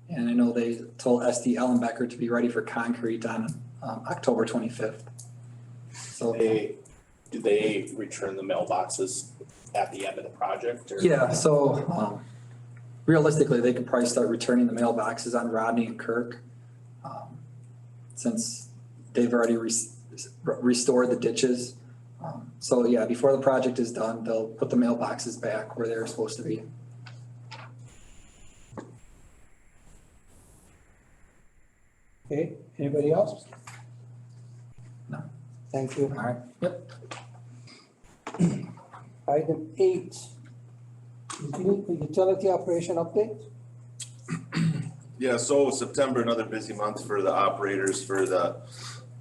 And I know they told SD Ellenbecker to be ready for concrete on October 25th. So Do they return the mailboxes at the end of the project? Or? yeah, so realistically, they could probably start returning the mailboxes on Rodney and Kirk. Since they've already restored the ditches. So yeah, before the project is done, they'll put the mailboxes back where they're supposed to be. Okay, anybody else? No. Thank you. All right, yep. Item 8, utility operation update. Yeah, so September, another busy month for the operators, for the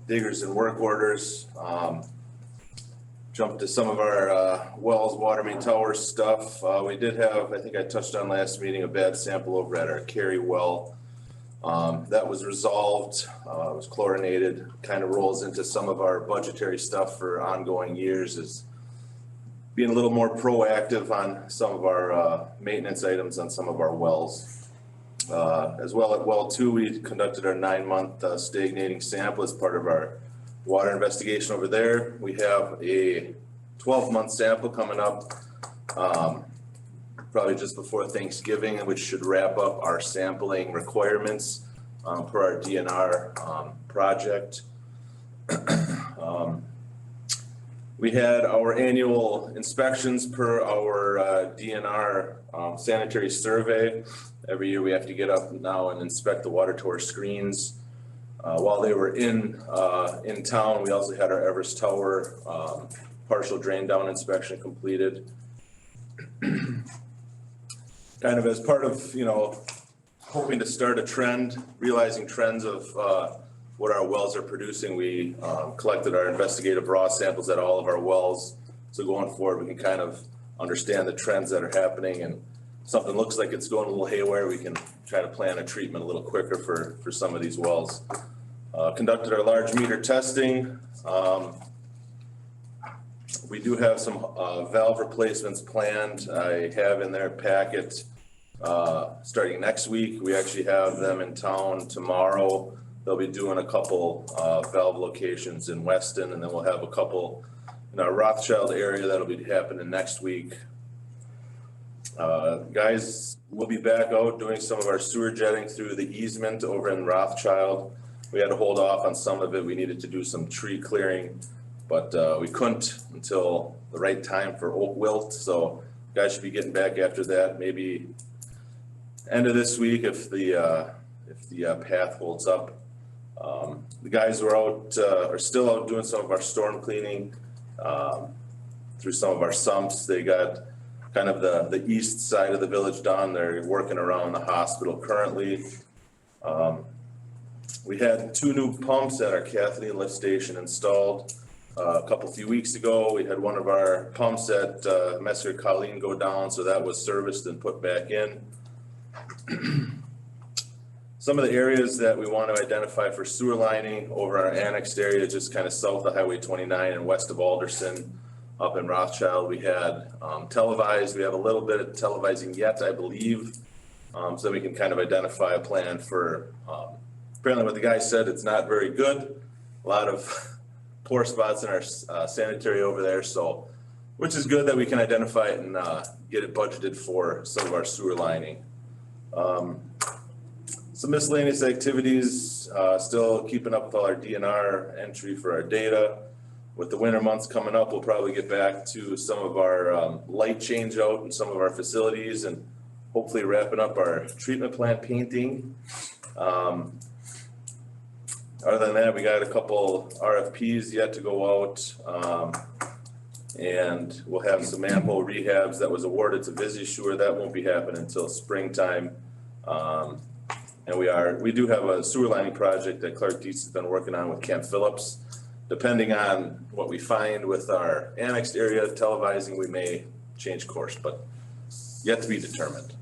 diggers and work orders. Jump to some of our wells, water main tower stuff. We did have, I think I touched on last meeting, a bad sample over at our Cary well. That was resolved, it was chlorinated, kind of rolls into some of our budgetary stuff for ongoing years, is being a little more proactive on some of our maintenance items on some of our wells. As well at well 2, we conducted our 9-month stagnating sample as part of our water investigation over there. We have a 12-month sample coming up, probably just before Thanksgiving, which should wrap up our sampling requirements for our DNR project. We had our annual inspections per our DNR sanitary survey. Every year we have to get up now and inspect the water tower screens. While they were in town, we also had our Everest Tower partial drain down inspection completed. Kind of as part of, hoping to start a trend, realizing trends of what our wells are producing, we collected our investigative raw samples at all of our wells. So going forward, we can kind of understand the trends that are happening, and something looks like it's going a little haywire, we can try to plan a treatment a little quicker for some of these wells. Conducted our large meter testing. We do have some valve replacements planned. I have in their packet starting next week. We actually have them in town tomorrow. They'll be doing a couple valve locations in Weston, and then we'll have a couple in our Rothschild area that'll be happening next week. Guys, we'll be back out doing some of our sewer jetting through the easement over in Rothschild. We had to hold off on some of it. We needed to do some tree clearing, but we couldn't until the right time for oak wilt. So guys should be getting back after that, maybe end of this week if the path holds up. The guys were out, are still out doing some of our storm cleaning through some of our sumps. They got kind of the east side of the village done. They're working around the hospital currently. We had 2 new pumps at our Kathleen lift station installed a few weeks ago. We had one of our pumps at Messer Colleen go down, so that was serviced and put back in. Some of the areas that we want to identify for sewer lining over our annexed area, just kind of south of Highway 29 and west of Alderson, up in Rothschild, we had televised. We have a little bit of televising yet, I believe, so that we can kind of identify a plan for, apparently what the guy said, it's not very good. A lot of poor spots in our sanitary over there, so, which is good that we can identify it and get it budgeted for some of our sewer lining. Some miscellaneous activities, still keeping up with all our DNR entry for our data. With the winter months coming up, we'll probably get back to some of our light change out in some of our facilities and hopefully wrapping up our treatment plant painting. Other than that, we got a couple RFPs yet to go out. And we'll have some manhole rehabs that was awarded to VisiSure. That won't be happening until springtime. And we do have a sewer lining project that Clark Dietz has been working on with Camp Phillips. Depending on what we find with our annexed area televising, we may change course, but yet to be determined.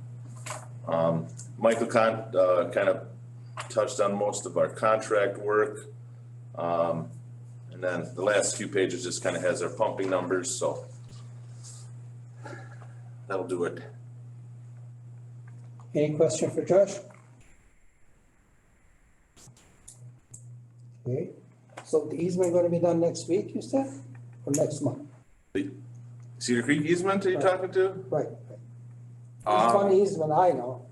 Michael kind of touched on most of our contract work. And then the last few pages just kind of has our pumping numbers, so that'll do it. Any question for Josh? Okay, so the easement gonna be done next week, you said, or next month? Cedar Creek easement are you talking to? Right. It's one easement, I know.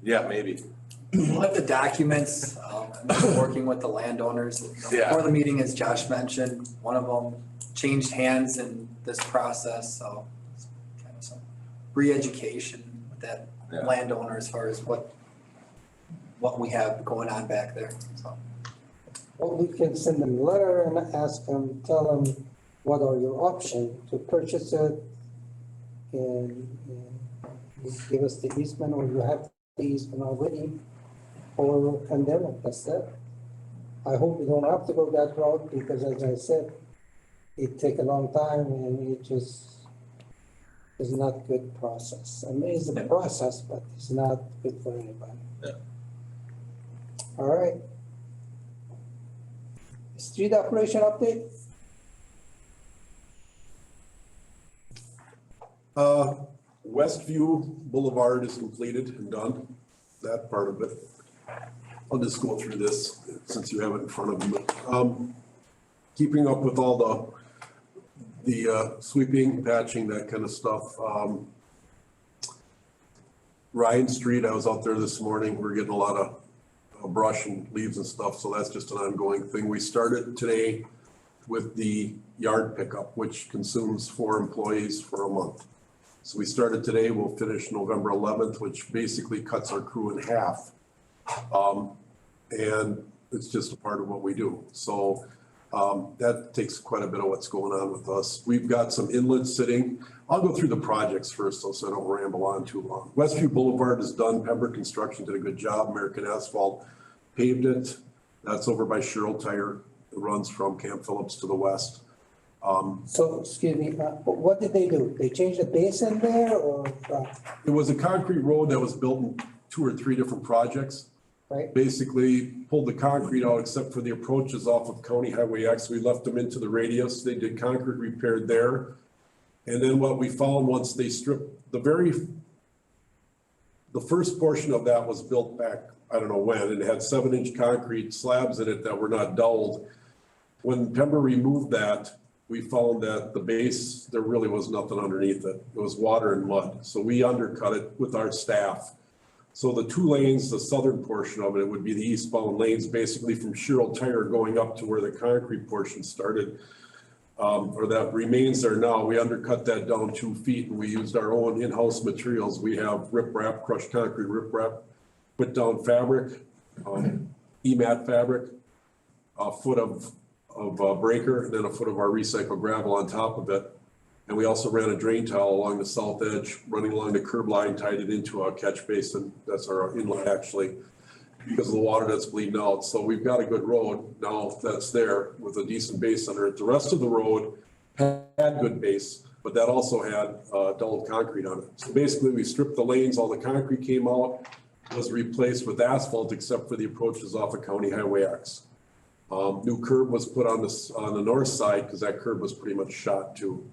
Yeah, maybe. We'll have the documents, I'm working with the landowners. Yeah. Before the meeting, as Josh mentioned, one of them changed hands in this process, so it's kind of some re-education with that Yeah. landowner as far as what we have going on back there, so. Well, we can send them a letter and ask them, tell them what are your options to purchase it and give us the easement, or you have the easement already, or condemn it, that's it. I hope we don't have to go that route, because as I said, it take a long time and it just is not good process. I mean, it's a process, but it's not good for anybody. Yeah. All right. Street operation update? Westview Boulevard is completed and done, that part of it. I'll just go through this since you have it in front of you. Keeping up with all the sweeping, patching, that kind of stuff. Ryan Street, I was out there this morning, we're getting a lot of brush and leaves and stuff, so that's just an ongoing thing. We started today with the yard pickup, which consumes 4 employees for a month. So we started today, we'll finish November 11th, which basically cuts our crew in half. And it's just a part of what we do. So that takes quite a bit of what's going on with us. We've got some inlet sitting. I'll go through the projects first though, so I don't ramble on too long. Westview Boulevard is done. Pembroke Construction did a good job. American Asphalt paved it. That's over by Sherrill Tire. It runs from Camp Phillips to the west. So, excuse me, what did they do? They changed the basin there, or, It was a concrete road that was built in 2 or 3 different projects. right? Basically pulled the concrete out except for the approaches off of County Highway X. We left them into the radius. They did concrete repair there. And then what we found once they stripped the first portion of that was built back, I don't know when, and it had 7-inch concrete slabs in it that were not doweled. When Pember removed that, we found that the base, there really was nothing underneath it. It was water and mud. So we undercut it with our staff. So the two lanes, the southern portion of it would be the eastbound lanes, basically from Sherrill Tire going up to where the concrete portion started. Or that remains there now. We undercut that down 2 feet and we used our own in-house materials. We have riprap, crushed concrete riprap, put down fabric, EMAT fabric, a foot of breaker, and then a foot of our recycled gravel on top of it. And we also ran a drain tile along the south edge, running along the curb line, tied it into a catch basin. That's our inlet actually, because of the water that's bleeding out. So we've got a good road now that's there with a decent base under it. The rest of the road had good base, but that also had dulled concrete on it. So basically we stripped the lanes, all the concrete came out, was replaced with asphalt except for the approaches off of County Highway X. New curb was put on the north side because that curb was pretty much shot too.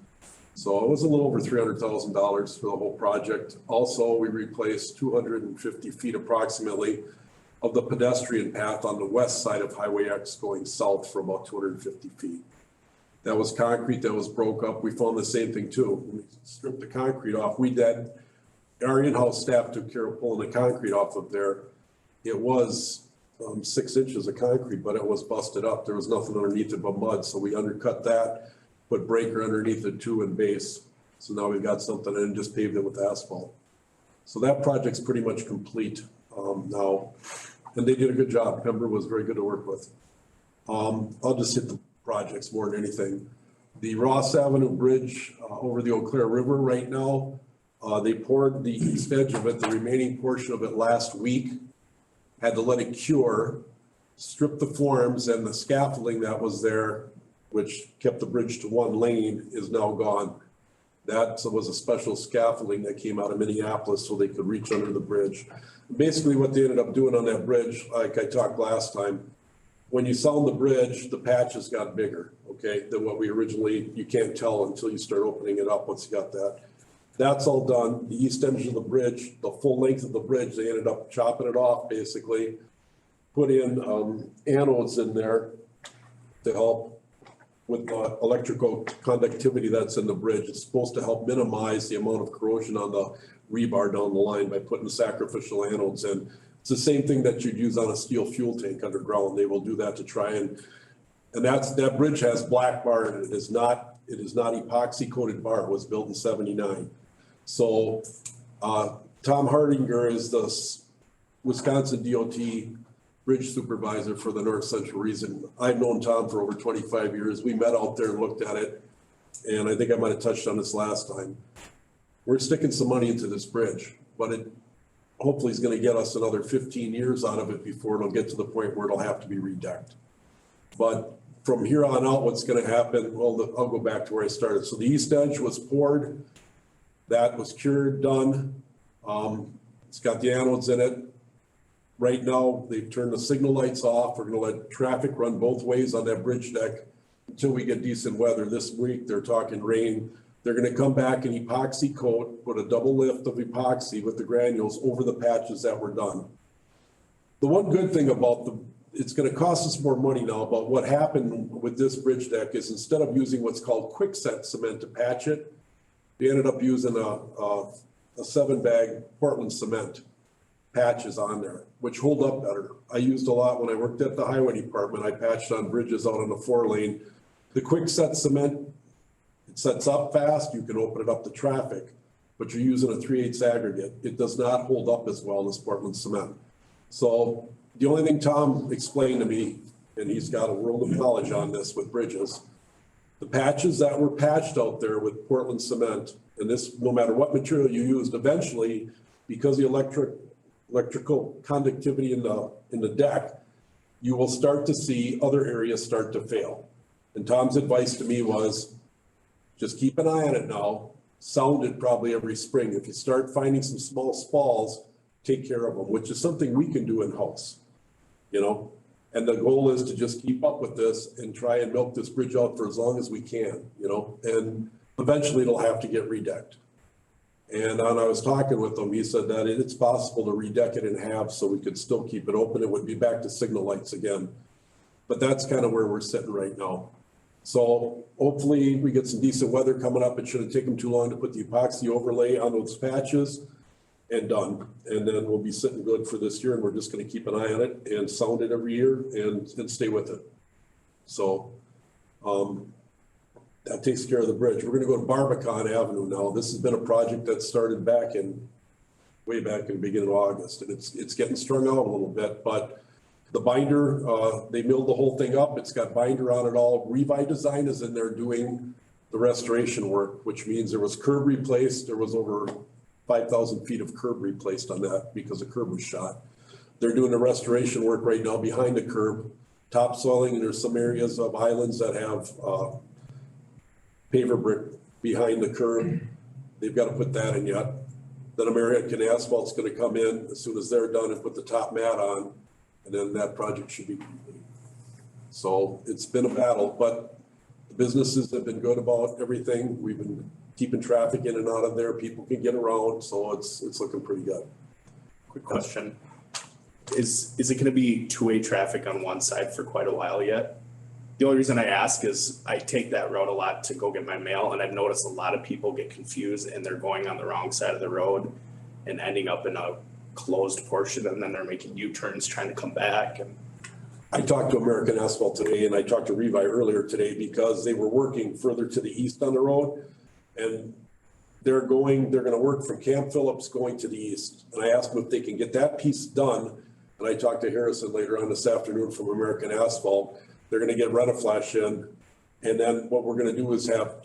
So it was a little over $300,000 for the whole project. Also, we replaced 250 feet approximately of the pedestrian path on the west side of Highway X going south for about 250 feet. That was concrete that was broke up. We found the same thing too. When we stripped the concrete off, our in-house staff took care of pulling the concrete off of there. It was 6 inches of concrete, but it was busted up. There was nothing underneath it but mud. So we undercut that, put breaker underneath it too and base. So now we've got something and just paved it with asphalt. So that project's pretty much complete now. And they did a good job. Pember was very good to work with. I'll just hit the projects more than anything. The Ross Avenue Bridge over the Eau Claire River right now, they poured the east edge of it, the remaining portion of it last week. Had to let it cure, strip the forms, and the scaffolding that was there, which kept the bridge to one lane, is now gone. That was a special scaffolding that came out of Minneapolis so they could reach under the bridge. Basically what they ended up doing on that bridge, like I talked last time, when you sound the bridge, the patches got bigger, okay, than what we originally, you can't tell until you start opening it up once you got that. That's all done. The east end of the bridge, the full length of the bridge, they ended up chopping it off basically, put in anodes in there to help with the electrical conductivity that's in the bridge. It's supposed to help minimize the amount of corrosion on the rebar down the line by putting sacrificial anodes in. It's the same thing that you'd use on a steel fuel tank underground. They will do that to try and that bridge has black bar and it is not epoxy coated bar. It was built in '79. So Tom Hardinger is the Wisconsin DOT bridge supervisor for the North Central region. I've known Tom for over 25 years. We met out there and looked at it. And I think I might have touched on this last time. We're sticking some money into this bridge, but it hopefully is going to get us another 15 years out of it before it'll get to the point where it'll have to be redecked. But from here on out, what's going to happen, well, I'll go back to where I started. So the east edge was poured. That was cured, done. It's got the anodes in it. Right now, they've turned the signal lights off. We're going to let traffic run both ways on that bridge deck until we get decent weather. This week, they're talking rain. They're going to come back and epoxy coat, put a double lift of epoxy with the granules over the patches that were done. The one good thing about it's going to cost us more money now, but what happened with this bridge deck is instead of using what's called quickset cement to patch it, we ended up using a 7-bag Portland cement patches on there, which hold up better. I used a lot when I worked at the highway department. I patched on bridges out on the 4-lane. The quickset cement, it sets up fast. You can open it up to traffic, but you're using a 3/8 aggregate. It does not hold up as well as Portland cement. So the only thing Tom explained to me, and he's got a world of knowledge on this with bridges, the patches that were patched out there with Portland cement, and this, no matter what material you used, eventually, because the electrical conductivity in the deck, you will start to see other areas start to fail. And Tom's advice to me was, just keep an eye on it now, sound it probably every spring. If you start finding some small spalls, take care of them, which is something we can do in-house, you know? And the goal is to just keep up with this and try and milk this bridge out for as long as we can, you know? And eventually it'll have to get redecked. And when I was talking with him, he said that it's possible to redeck it in half so we could still keep it open. It would be back to signal lights again. But that's kind of where we're sitting right now. So hopefully we get some decent weather coming up. It shouldn't take them too long to put the epoxy overlay on those patches and done. And then we'll be sitting good for this year, and we're just gonna keep an eye on it and sound it every year and stay with it. So, that takes care of the bridge. We're gonna go to Barbicon Avenue now. This has been a project that started way back in the beginning of August, and it's getting strung out a little bit, but the binder, they milled the whole thing up. It's got binder on it all. Revi Design is in there doing the restoration work, which means there was curb replaced. There was over 5,000 feet of curb replaced on that because the curb was shot. They're doing the restoration work right now behind the curb, topsoiling, and there's some areas of islands that have, paver brick behind the curb. They've got to put that in yet. Then American Asphalt's gonna come in as soon as they're done and put the top mat on, and then that project should be complete. So it's been a battle, but the businesses have been good about everything. We've been keeping traffic in and out of there. People can get around, so it's looking pretty good. Quick question. Is it gonna be two-way traffic on one side for quite a while yet? The only reason I ask is I take that road a lot to go get my mail, and I've noticed a lot of people get confused and they're going on the wrong side of the road and ending up in a closed portion, and then they're making U-turns trying to come back. And I talked to American Asphalt today, and I talked to Revi earlier today because they were working further to the east on the road. And they're gonna work from Camp Phillips going to the east. And I asked them if they can get that piece done. And I talked to Harrison later on this afternoon from American Asphalt. They're gonna get Retiflash in. And then what we're gonna do is have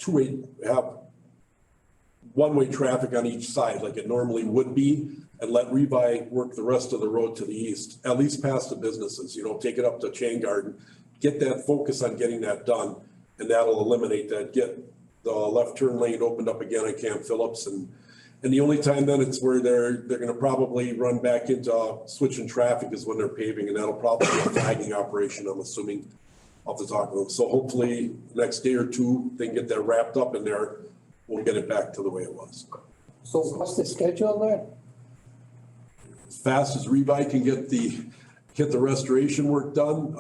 one-way traffic on each side like it normally would be, and let Revi work the rest of the road to the east, at least past the businesses, take it up to Chain Garden, get that focus on getting that done. And that'll eliminate that, get the left turn lane opened up again at Camp Phillips. And the only time then it's where they're gonna probably run back into switching traffic is when they're paving, and that'll probably be a flagging operation, I'm assuming, off the top of them. So hopefully next day or two, they can get that wrapped up in there. We'll get it back to the way it was. So what's the schedule there? As fast as Revi can get the restoration work done.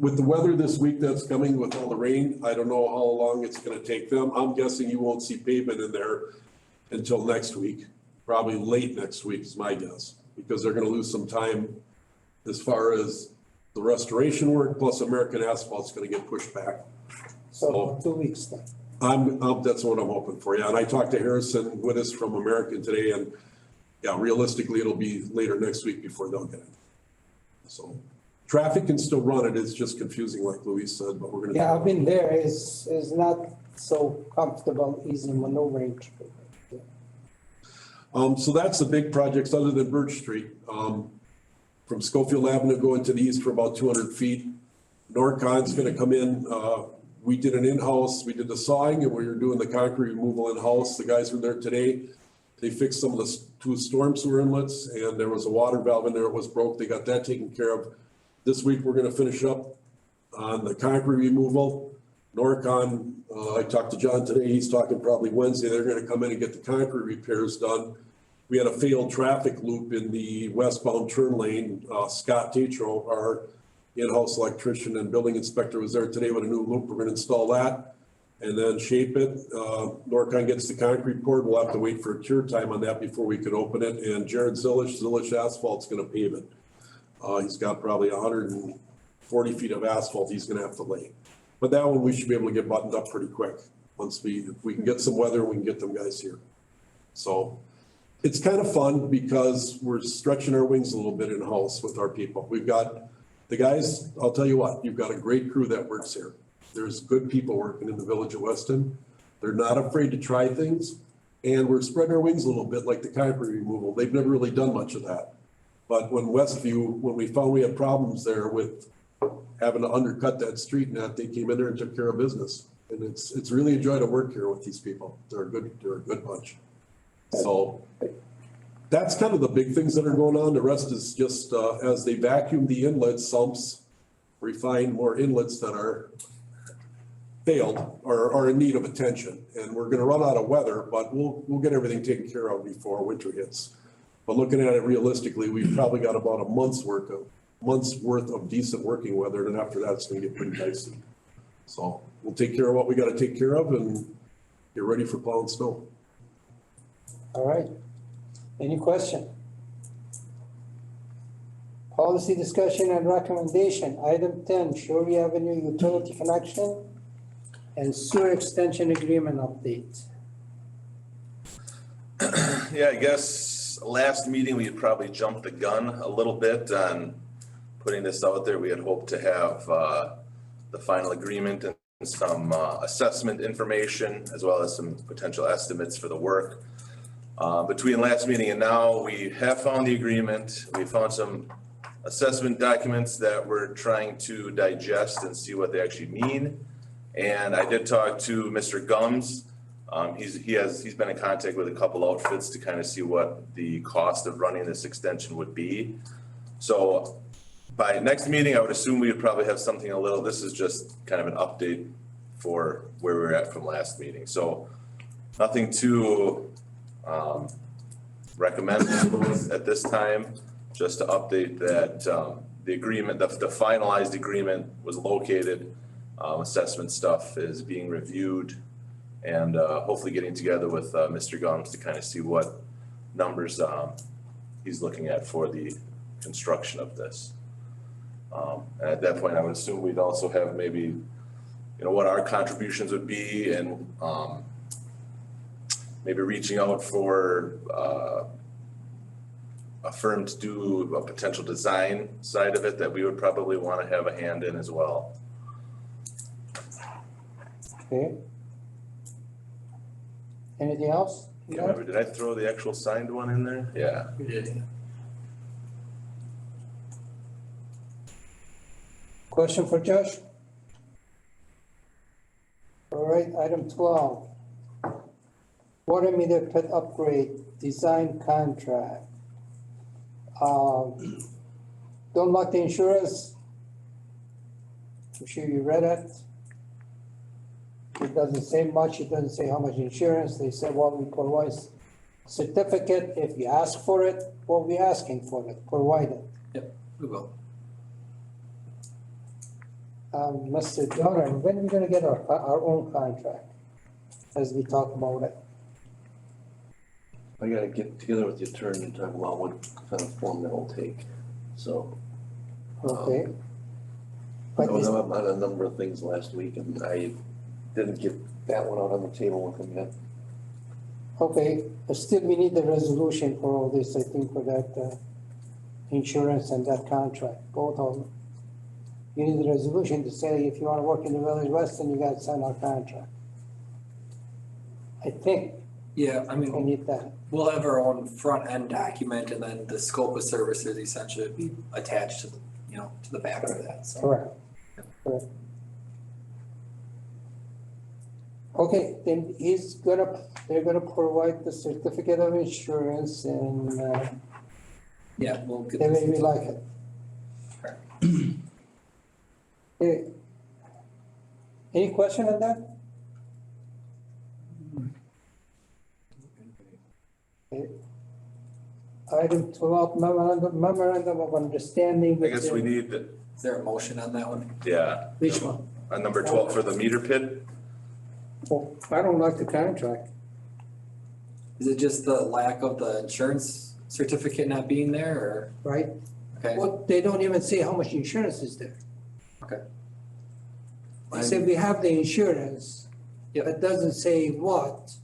With the weather this week that's coming with all the rain, I don't know how long it's gonna take them. I'm guessing you won't see pavement in there until next week, probably late next week is my guess, because they're gonna lose some time as far as the restoration work, plus American Asphalt's gonna get pushed back. So 2 weeks then. That's what I'm hoping for, yeah. And I talked to Harrison Wittes from American today, and yeah, realistically, it'll be later next week before they'll get it. So traffic can still run it, it's just confusing, like Louise said, but we're gonna. Yeah, I've been there. It's not so comfortable, easy maneuvering. So that's the big projects other than Birch Street. From Schofield Avenue going to the east for about 200 feet. Norcon's gonna come in. We did an in-house, we did the sawing, and we were doing the concrete removal in-house. The guys were there today. They fixed some of the two storm sewer inlets, and there was a water valve in there that was broke. They got that taken care of. This week, we're gonna finish up on the concrete removal. Norcon, I talked to John today, he's talking probably Wednesday, they're gonna come in and get the concrete repairs done. We had a failed traffic loop in the westbound turn lane. Scott Tatro, our in-house electrician and building inspector, was there today with a new loop. We're gonna install that and then shape it. Norcon gets the concrete poured. We'll have to wait for a cure time on that before we could open it. And Jared Zillish Asphalt's gonna pave it. He's got probably 140 feet of asphalt he's gonna have to lay. But that one, we should be able to get buttoned up pretty quick. If we can get some weather, we can get them guys here. So it's kind of fun because we're stretching our wings a little bit in-house with our people. We've got the guys, I'll tell you what, you've got a great crew that works here. There's good people working in the village of Weston. They're not afraid to try things. And we're spreading our wings a little bit like the concrete removal. They've never really done much of that. But when Westview, when we found we had problems there with having to undercut that street and that, they came in there and took care of business. And it's really a joy to work here with these people. They're a good bunch. So that's kind of the big things that are going on. The rest is just as they vacuum the inlet sumps, refine more inlets that are failed or are in need of attention. And we're gonna run out of weather, but we'll get everything taken care of before winter hits. But looking at it realistically, we've probably got about a month's worth of decent working weather, and then after that, it's gonna get pretty dicey. So we'll take care of what we gotta take care of and get ready for plowing snow. All right. Any question? Policy discussion and recommendation, item 10, Shorey Avenue utility connection and sewer extension agreement update. Yeah, I guess last meeting, we had probably jumped the gun a little bit on putting this out there. We had hoped to have the final agreement and some assessment information, as well as some potential estimates for the work. Between last meeting and now, we have found the agreement. We found some assessment documents that we're trying to digest and see what they actually mean. And I did talk to Mr. Gums. He's been in contact with a couple outfits to kind of see what the cost of running this extension would be. So by next meeting, I would assume we would probably have something this is just kind of an update for where we were at from last meeting. So nothing to recommend at this time, just to update that the agreement, the finalized agreement was located. Assessment stuff is being reviewed, and hopefully getting together with Mr. Gums to kind of see what numbers he's looking at for the construction of this. And at that point, I would assume we'd also have maybe, what our contributions would be, and maybe reaching out for a firm to do a potential design side of it that we would probably want to have a hand in as well. Okay. Anything else? Did I throw the actual signed one in there? Yeah. You did. Question for Josh? All right, item 12. Water meter pit upgrade design contract. Don't lock the insurance. I'm sure you read it. It doesn't say much, it doesn't say how much insurance. They said, well, we provide certificate. If you ask for it, we'll be asking for it, provide it. Yep, we will. Mr. Donner, when are we gonna get our own contract? As we talk about it. I gotta get together with the attorney and talk about what kind of form that'll take, so. Okay. I But was this- on a number of things last week and I didn't get that one out on the table with him yet. Okay, but still we need the resolution for all this, I think, for that, insurance and that contract, both of them. You need the resolution to say if you wanna work in the Village Weston, you gotta sign our contract. I think Yeah, I we mean, need that. we'll have our own front end document, and then the scope of services essentially be attached to, to the back of that, so. Correct. Correct. Okay, then they're gonna provide the certificate of insurance and, Yeah, we'll get they this. maybe like it. Okay. Any question on that? Okay. Item 12, memorandum of understanding. I with guess the- we need, Is there a motion on that one? yeah, Which one? on number 12 for the meter pit. Well, I don't like the contract. Is it just the lack of the insurance certificate not being there, or? Right? Okay, Well, they don't even say how much insurance is there. okay. They say we have the insurance. Yep. It doesn't say what,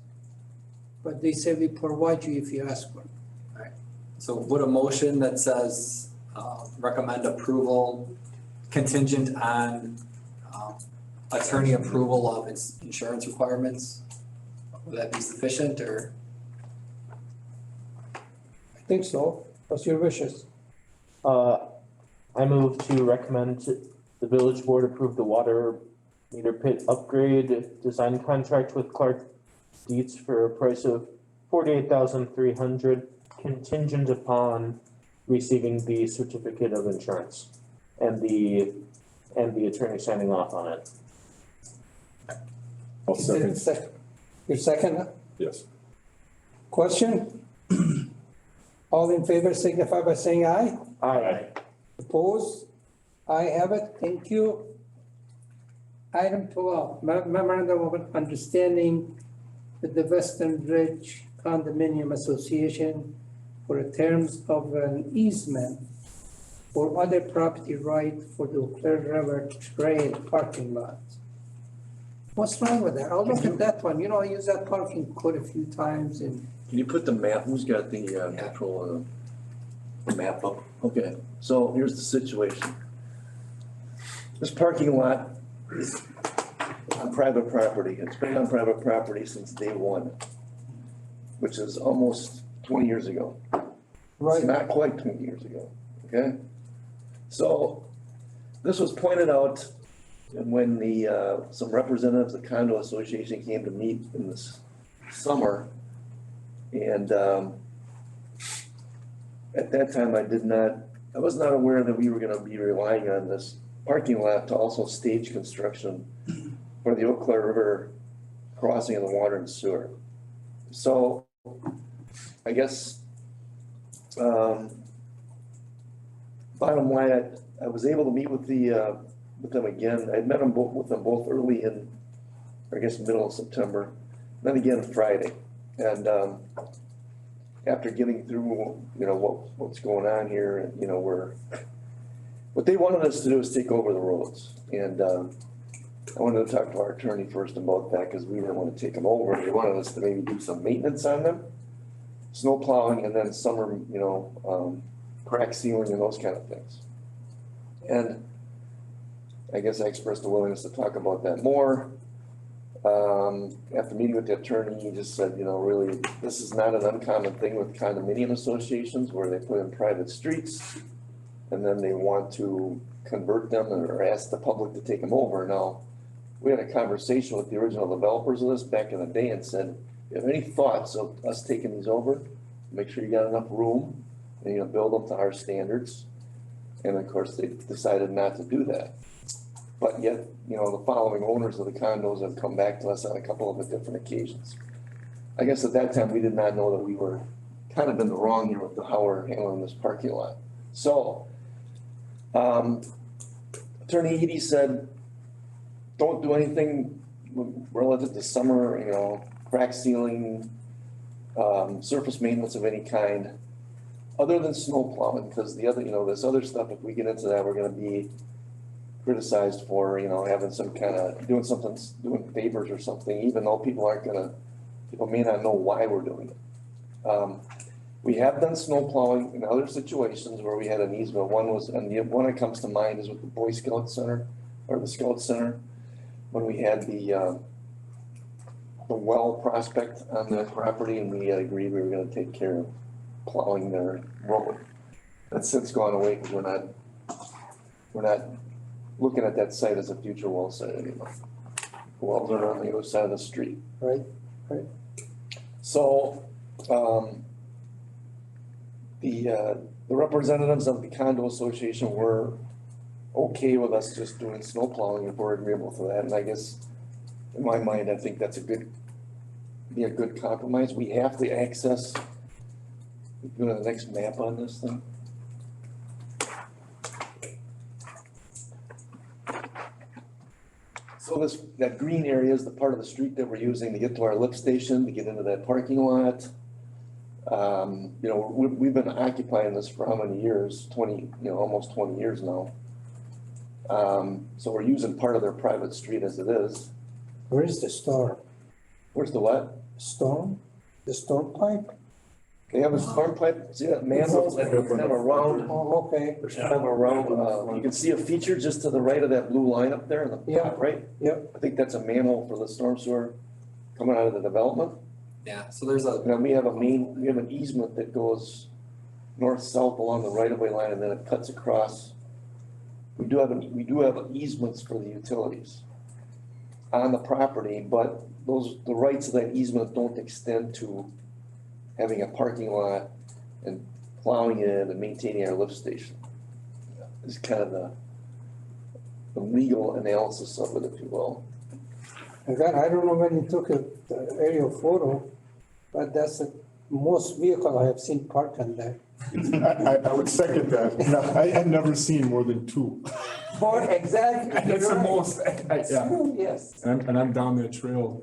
but they say we provide you if you ask for it. So would a motion that says, recommend approval contingent on, attorney approval of its insurance requirements, would that be sufficient, or? I think so. What's your wishes? I move to recommend the village board approve the water meter pit upgrade design contract with Clark Dietz for a price of $48,300 contingent upon receiving the certificate of insurance and the attorney signing off on it. I'll second, Your second yes. question? All in favor signify by saying aye. Aye. Opposed? I have it. Thank you. Item 12, memorandum of understanding with the Western Ridge Condominium Association for the terms of an easement or other property right for the Clear River Trail parking lot. What's wrong with that? I'll look at that one. You know, I use that parking quite a few times and Can you put the map, who's got the actual map up? Okay, so here's the situation. This parking lot is on private property. It's been on private property since day one, which is almost 20 years ago. It's not quite 20 years ago, okay? So this was pointed out when some representatives of the condo association came to meet in this summer. And at that time, I was not aware that we were gonna be relying on this parking lot to also stage construction for the Eau Claire River crossing of the water and sewer. So I guess, bottom line, I was able to meet with them again. I met with them both early in, I guess, middle of September, then again Friday. And after getting through, you know, what's going on here, and, you know, what they wanted us to do is take over the roads. And I wanted to talk to our attorney first about that, because we didn't want to take them over. They wanted us to maybe do some maintenance on them, snow plowing, and then summer, you know, crack sealing and those kind of things. And I guess I expressed a willingness to talk about that more. After meeting with the attorney, he just said, you know, really, this is not an uncommon thing with condominium associations where they put in private streets and then they want to convert them or ask the public to take them over. Now, we had a conversation with the original developers of this back in the day and said, if you have any thoughts of us taking these over, make sure you got enough room and, you know, build them to our standards. And of course, they decided not to do that. But yet, you know, the following owners of the condos have come back to us on a couple of different occasions. I guess at that time, we did not know that we were kind of in the wrong here with how we're handling this parking lot. So, Attorney Eady said, don't do anything relative to summer, you know, crack sealing, surface maintenance of any kind, other than snow plowing, because the other, you know, this other stuff, if we get into that, we're gonna be criticized for, you know, having some kind of, doing favors or something, even though people may not know why we're doing it. We have done snow plowing in other situations where we had an easement. One was, and the one that comes to mind is with the Boy Scout Center, or the Scout Center, when we had the well prospect on the property, and we had agreed we were gonna take care of plowing their road. That's since gone away, because we're not looking at that site as a future well site anymore. Wells are on the other side of the street. Right. So, the representatives of the condo association were okay with us just doing snow plowing if we're agreeable to that. And I guess, in my mind, I think that's be a good compromise. We have to access, go to the next map on this thing. So that green area is the part of the street that we're using to get to our lift station, to get into that parking lot. You know, we've been occupying this for how many years? Almost 20 years now. So we're using part of their private street as it is. where is the storm? Where's the what? Storm? The storm pipe? They have a storm pipe, see that manhole, that kind of a round, Oh, okay. there's kind of a round, you can see a feature just to the right of that blue line up there in the Yeah. top right. Yep. I think that's a manhole for the storm sewer coming out of the development. Yeah, so there's a, And then we have an easement that goes north-south along the right-of-way line, and then it cuts across. We do have easements for the utilities on the property, but the rights of that easement don't extend to having a parking lot and plowing it and maintaining our lift station. It's kind of the legal analysis of it, if you will. Again, I don't know when you took the aerial photo, but that's the most vehicle I have seen parked on there. I would second that. I had never seen more than two. Exactly. That's the you're right. most, yeah. Yes, And I'm down that trail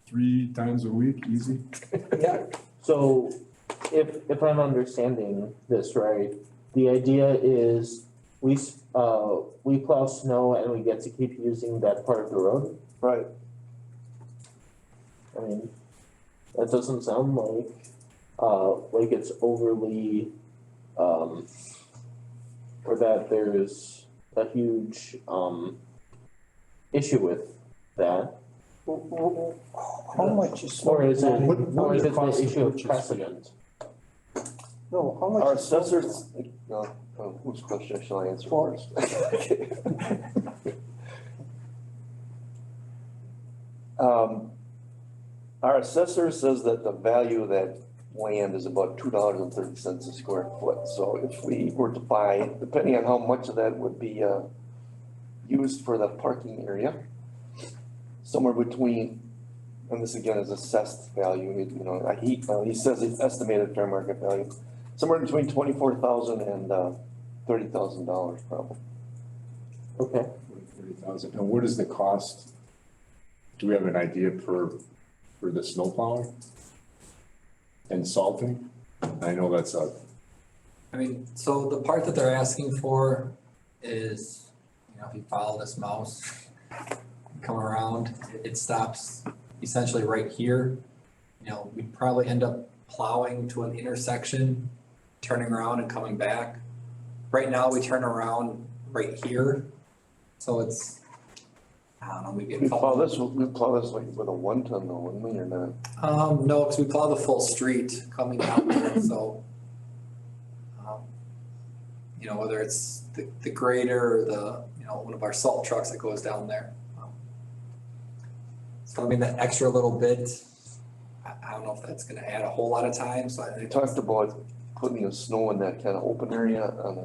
3 times a week, easy. yeah, So if I'm understanding this right, the idea is we plow snow and we get to keep using that part of the road? Right. I mean, that doesn't sound like it's overly, or that there's a huge, issue with that. how much is? Or is it, What or would is it it cost the to issue of purchase? precedent? No, how much? Our is- assessors, whose question shall I answer For- first? Our assessor says that the value of that land is about $2.30 a square foot. So if we were to buy, depending on how much of that would be used for the parking area, somewhere between, and this again is assessed value, you know, he says it's estimated fair market value, somewhere between $24,000 and $30,000 probably. Okay. 30,000. And what is the cost? Do we have an idea for the snow plowing? And salting? I know that's I mean, so the part that they're asking for is, you know, if you follow this mouse, come around, it stops essentially right here. You know, we'd probably end up plowing to an intersection, turning around and coming back. Right now, we turn around right here, so it's, I don't know, we get. We plow this like with a 1 ton though, wouldn't we, or not? No, because we plow the full street coming down there, so. You know, whether it's the grader or the, you know, one of our salt trucks that goes down there. So I mean, that extra little bit, I don't know if that's gonna add a whole lot of time, so I We think. talked about putting the snow in that kind of open area on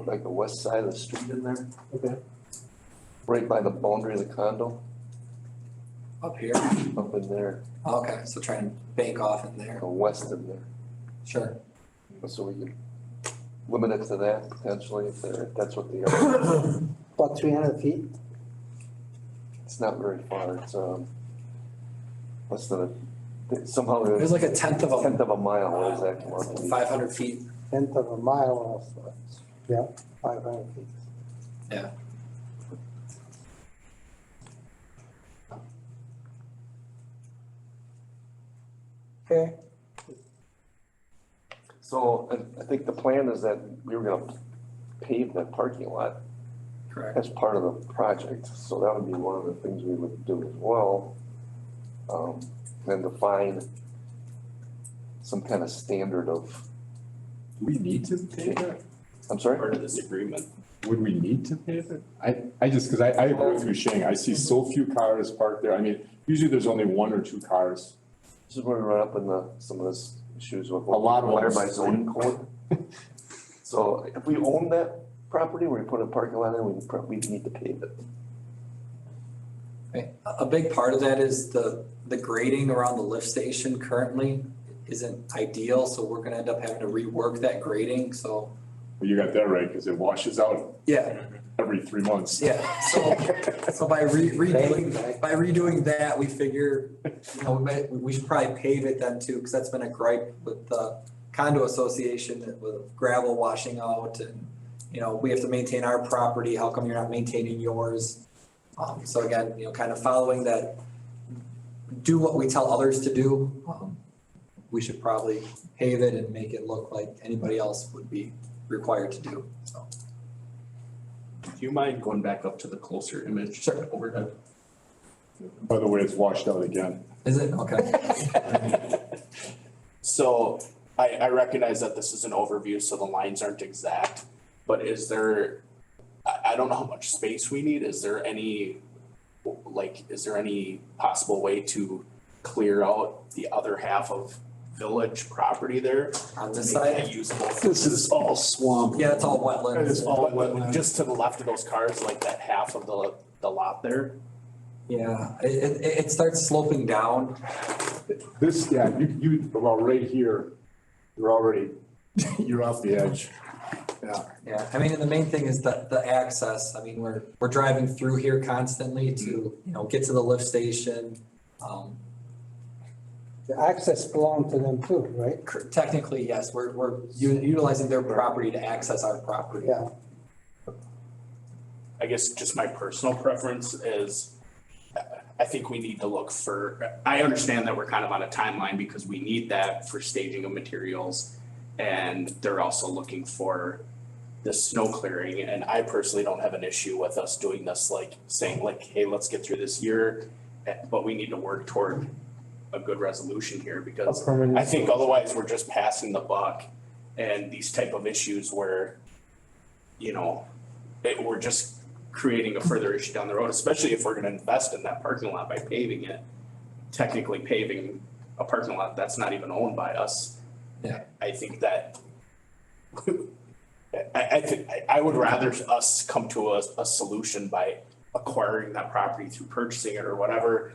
like the west side of the street in there. Okay. Right by the boundary of the condo, Up here, up in there, okay, so try and bank off in there, west of there. sure. So we could limit it to that potentially if that's what they are. About 300 feet? It's not very far, it's less than somehow It was there's like a tenth of tenth of a mile, what does that come out to be? 500 feet, Tenth of a mile or, yeah, 500 feet. yeah. Okay, So I think the plan is that we were gonna pave that parking lot Correct. as part of the project, so that would be one of the things we would do as well. And define some kind of standard of, Do we need to pave it? I'm sorry? Part of this agreement. Would we need to pave it? I just, cause I agree with you, Shane, I see so few cars parked there, I mean, usually there's only 1 or 2 cars. This is where we run up in some of this issues with. A lot of Water them. by zoning code. So if we own that property where we put a parking lot in, we need to pave it. Okay. A big part of that is the grading around the lift station currently isn't ideal, so we're gonna end up having to rework that grading, so. Well, you got that right, cause it washes out Yeah, every 3 months. yeah, so by redoing that, we figure, you know, we should probably pave it then too, because that's been a gripe with the condo association with gravel washing out and, you know, we have to maintain our property, how come you're not maintaining yours? So again, you know, kind of following that, do what we tell others to do. We should probably pave it and make it look like anybody else would be required to do, so. Do you mind going back up to the closer image? Sure. Overhead. By the way, it's washed out again. Is it? Okay. So I recognize that this is an overview, so the lines aren't exact, but is there, I don't know how much space we need. Is there any possible way to clear out the other half of village property there? On this To make side? that usable? This is all swamp. Yeah, it's all wetlands. It's all wetland, just to the left of those cars, like that half of the lot there. Yeah, it starts sloping down. This, yeah, you, well, right here, you're already, you're off the edge. Yeah, I mean, and the main thing is the access. I mean, we're driving through here constantly to, you know, get to the lift station. The access belong to them too, right? Technically, yes, we're utilizing their property to access our property. Yeah. I guess just my personal preference is, I think we need to look for, I understand that we're kind of on a timeline because we need that for staging of materials. And they're also looking for the snow clearing, and I personally don't have an issue with us doing this, like saying like, hey, let's get through this year. But we need to work toward a good resolution here because I think otherwise we're just passing the buck. And these type of issues where, you know, we're just creating a further issue down the road, especially if we're gonna invest in that parking lot by paving it. Technically paving a parking lot that's not even owned by us. Yeah. I think that, I think, I would rather us come to a solution by acquiring that property through purchasing it or whatever.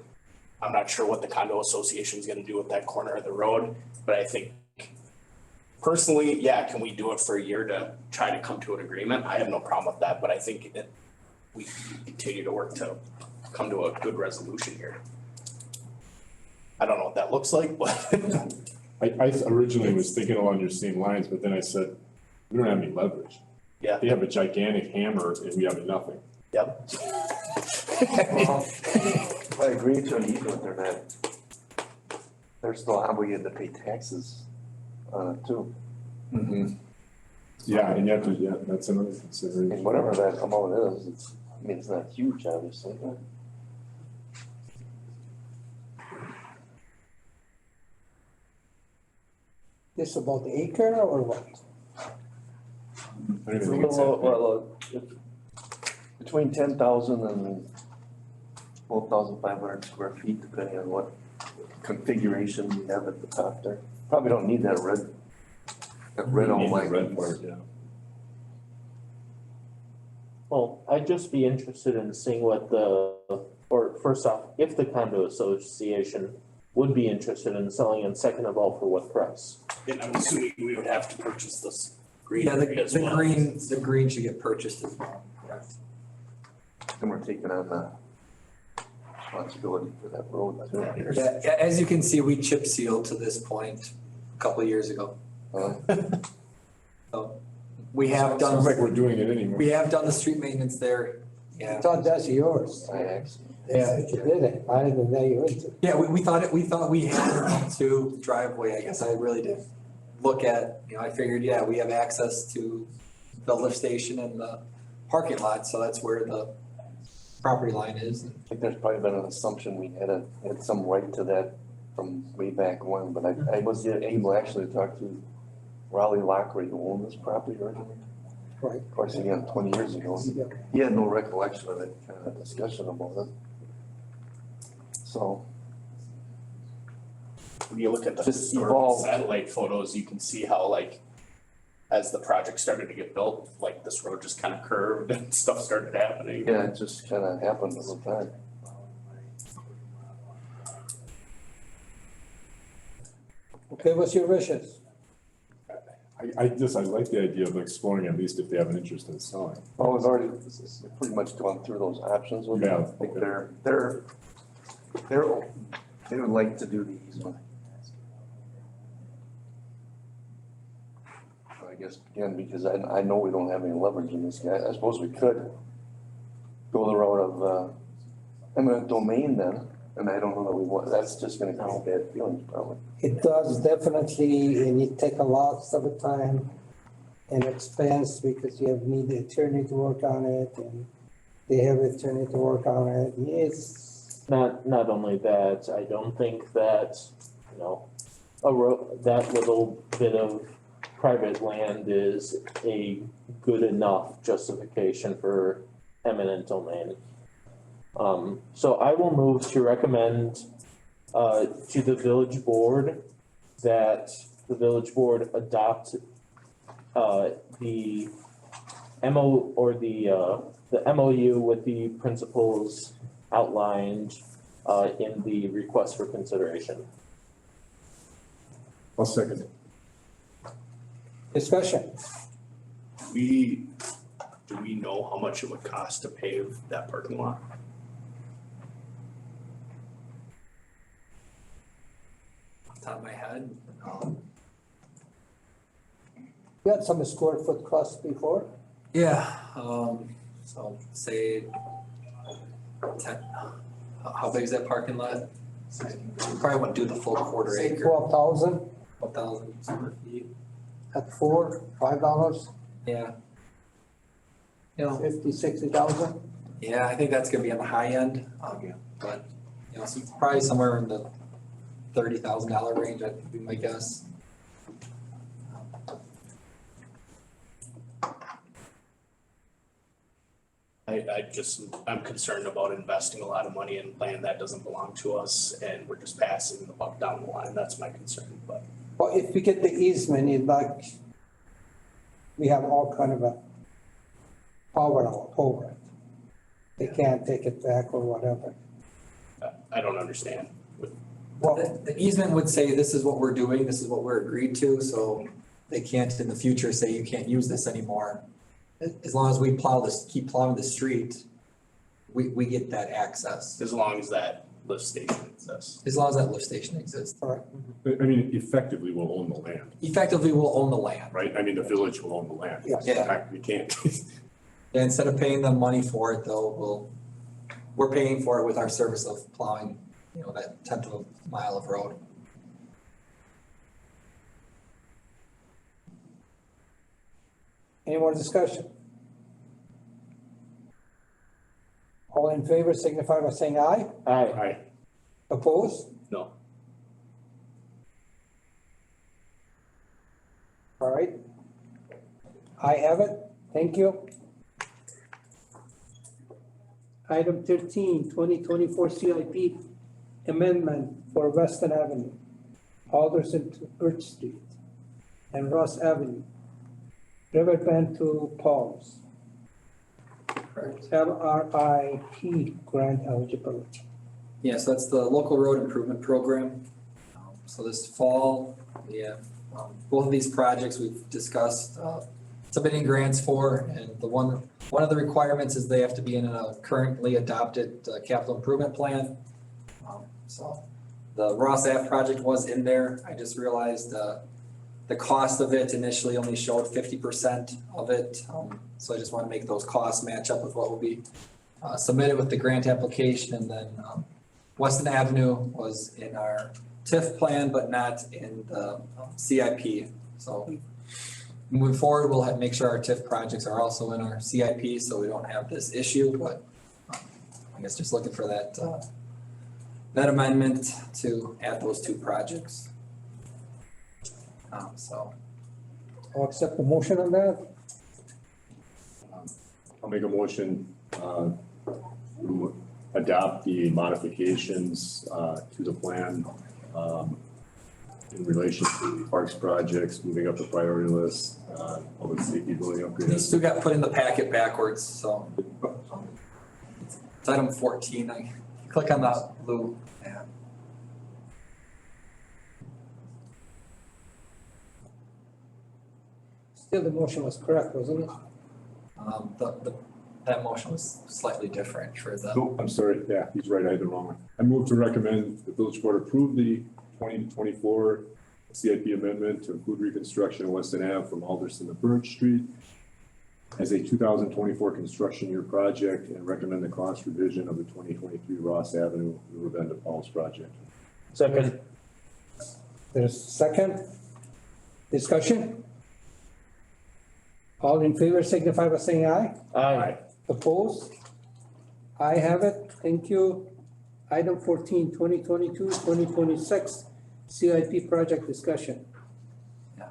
I'm not sure what the condo association is gonna do with that corner of the road, but I think personally, yeah, can we do it for a year to try to come to an agreement? I have no problem with that, but I think we continue to work to come to a good resolution here. I don't know what that looks like, but. I originally was thinking along your same lines, but then I said, we don't have any leverage. Yeah. They have a gigantic hammer and we have nothing. Yep. I agree to an easement, they're still obligated to pay taxes on it too. Yeah, and you have to, yeah, that's another I consideration. mean, whatever that amount is, it's not huge, obviously, but. This about the acre or what? I don't even think it's that big. Well, between 10,000 and 12,500 square feet, depending on what configuration you have at the top there. Probably don't need that red You need the outline. red part, yeah. Well, I'd just be interested in seeing what or first off, if the condo association would be interested in selling, and second of all, for what price? And I'm assuming we would have to purchase this green Yeah, area as well. the green should get purchased as well, correct? And we're taking on the responsibility for that road too. Yeah, as you can see, we chip sealed to this point a couple of years ago. So we have Sounds like done, we're doing it anyway. we have done the street maintenance there. I Yeah, thought that's yours. I actually. Yeah, but you did it. I didn't know you into it. yeah, we thought we had to driveway, I guess I really did look at, you know, I figured, yeah, we have access to the lift station and the parking lot, so that's where the property line is. I think there's probably been an assumption we had some right to that from way back when, but I was able actually to talk to Raleigh Lockery, who owned this property originally. Right. Of course, again, 20 years ago. Yeah. He had no recollection of that kind of discussion about it. So, When you look at the Just historical evolved. satellite photos, you can see how like, as the project started to get built, like this road just kind of curved and stuff started happening. yeah, it just kind of happened all the time. Okay, what's your wishes? I like the idea of exploring at least if they have an interest in selling. Well, we've already pretty much gone through those options with them. Yeah, I think okay. they would like to do the easement. So I guess, again, because I know we don't have any leverage in this guy, I suppose we could go the route of, eminent domain then, and I don't know that we want, that's just gonna cause bad feelings probably. It does definitely, and it take a lot of time and expense because you need the attorney to work on it and they have an attorney to work on it. It's, Not only that, I don't think that, you know, that little bit of private land is a good enough justification for eminent domain. So I will move to recommend to the village board that the village board adopt the MOU with the principles outlined in the request for consideration. I'll second it. discussion. do we know how much it would cost to pave that parking lot? Off the top of my head, You had some square foot costs before? yeah, so say 10, how big is that parking lot? You probably wouldn't do the full quarter Say acre, 12,000 1,000 square feet, at $5, yeah. You know, 50, 60,000? yeah, I think that's gonna be on the high end, but, you know, so probably somewhere in the $30,000 range, I'd be my guess. I'm concerned about investing a lot of money in land that doesn't belong to us and we're just passing the buck down the line. That's my concern, but. Well, if we get the easement, it like, we have all kind of a power over it. They can't take it back or whatever. I don't understand. Well, The easement would say this is what we're doing, this is what we're agreed to, so they can't in the future say you can't use this anymore. As long as we keep plowing the street, we get that access, As long as that lift station exists. as long as that lift station exists. I mean, effectively, we'll own the land, Effectively, we'll own the land. right? I mean, the village will own the land. Yes. Yeah. We can't. And instead of paying them money for it though, we're paying for it with our service of plowing, you know, that 1/10 of a mile of road. any more discussion? All in favor signify by saying aye. Aye. Opposed? No. All right. I have it. Thank you. Item 13, 2024 CIP amendment for Weston Avenue, Alderson to Birch Street, and Ross Avenue, Riverbend to Palms. Correct. LRIP grant eligibility. Yeah, so that's the local road improvement program. So this fall, we have both of these projects we've discussed submitting grants for, and one of the requirements is they have to be in a currently adopted capital improvement plan. So the Ross Ave project was in there. I just realized the cost of it initially only showed 50% of it. So I just want to make those costs match up with what will be submitted with the grant application. And then Weston Avenue was in our TIF plan, but not in the CIP. So moving forward, we'll make sure our TIF projects are also in our CIP, so we don't have this issue, but I guess just looking for that amendment to add those two projects. So. I'll accept the motion on that. I'll make a motion to adopt the modifications to the plan in relation to the parks projects, moving up the priority list, public safety building upgrades. These two got put in the packet backwards, so. It's item 14, I click on the blue. Yeah. Still, the motion was correct, wasn't it? That motion was slightly different for the. No, I'm sorry, yeah, he's right, I had the wrong one. I move to recommend the village board approve the 2024 CIP amendment to include reconstruction of Weston Ave from Alderson to Birch Street as a 2024 construction year project and recommend the cost revision of the 2023 Ross Avenue Riverbend to Palms project. Second. There's second. Discussion? All in favor signify by saying aye. Aye. Opposed? I have it. Thank you. Item 14, 2022-2026 CIP project discussion. Yeah,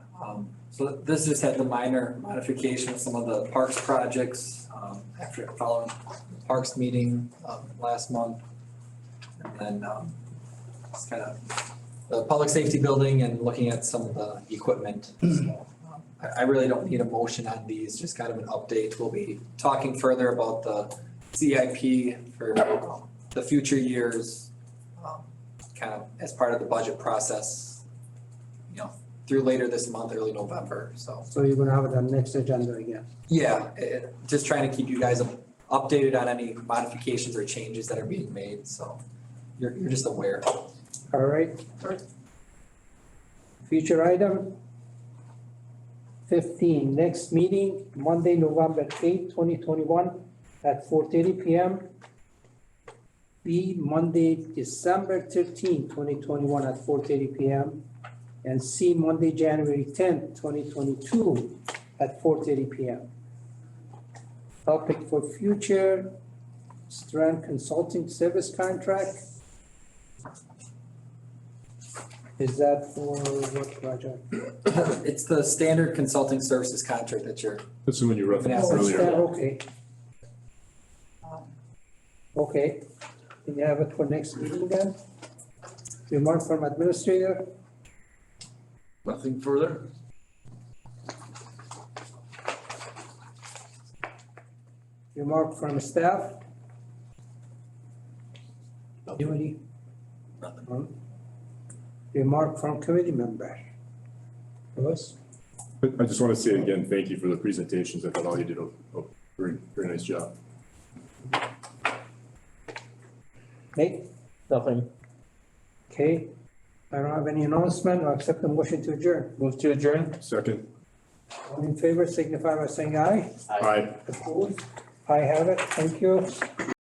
so this just had the minor modification of some of the parks projects, after following the parks meeting, last month. And then, it's kind of the public safety building and looking at some of the equipment. So, I really don't need a motion on these, just kind of an update. We'll be talking further about the CIP for the future years, kind of as part of the budget process, you know, through later this month, early November, so. So you're gonna have it on next agenda again. Yeah, just trying to keep you guys updated on any modifications or changes that are being made, so you're just aware. All right? Future item 15, next meeting, Monday, November 8th, 2021 at 4:30 PM. B, Monday, December 13th, 2021 at 4:30 PM. And C, Monday, January 10th, 2022 at 4:30 PM. Topic for future, Strand Consulting Service Contract. Is that for what project? It's the standard consulting services contract that you're, That's the one you referenced Oh, it's earlier. that, okay. Okay, can you have it for next meeting then? Remark from administrator, Nothing further? remark from staff? Anybody? Nothing. Remark from committee member? Louis? I just want to say again, thank you for the presentations. I thought all you did a very, very nice job. Nate? Nothing. Okay, I don't have any announcement, I'll accept the motion to adjourn. Move to adjourn? Second, All in favor signify by saying aye. aye. Opposed? I have it, thank you.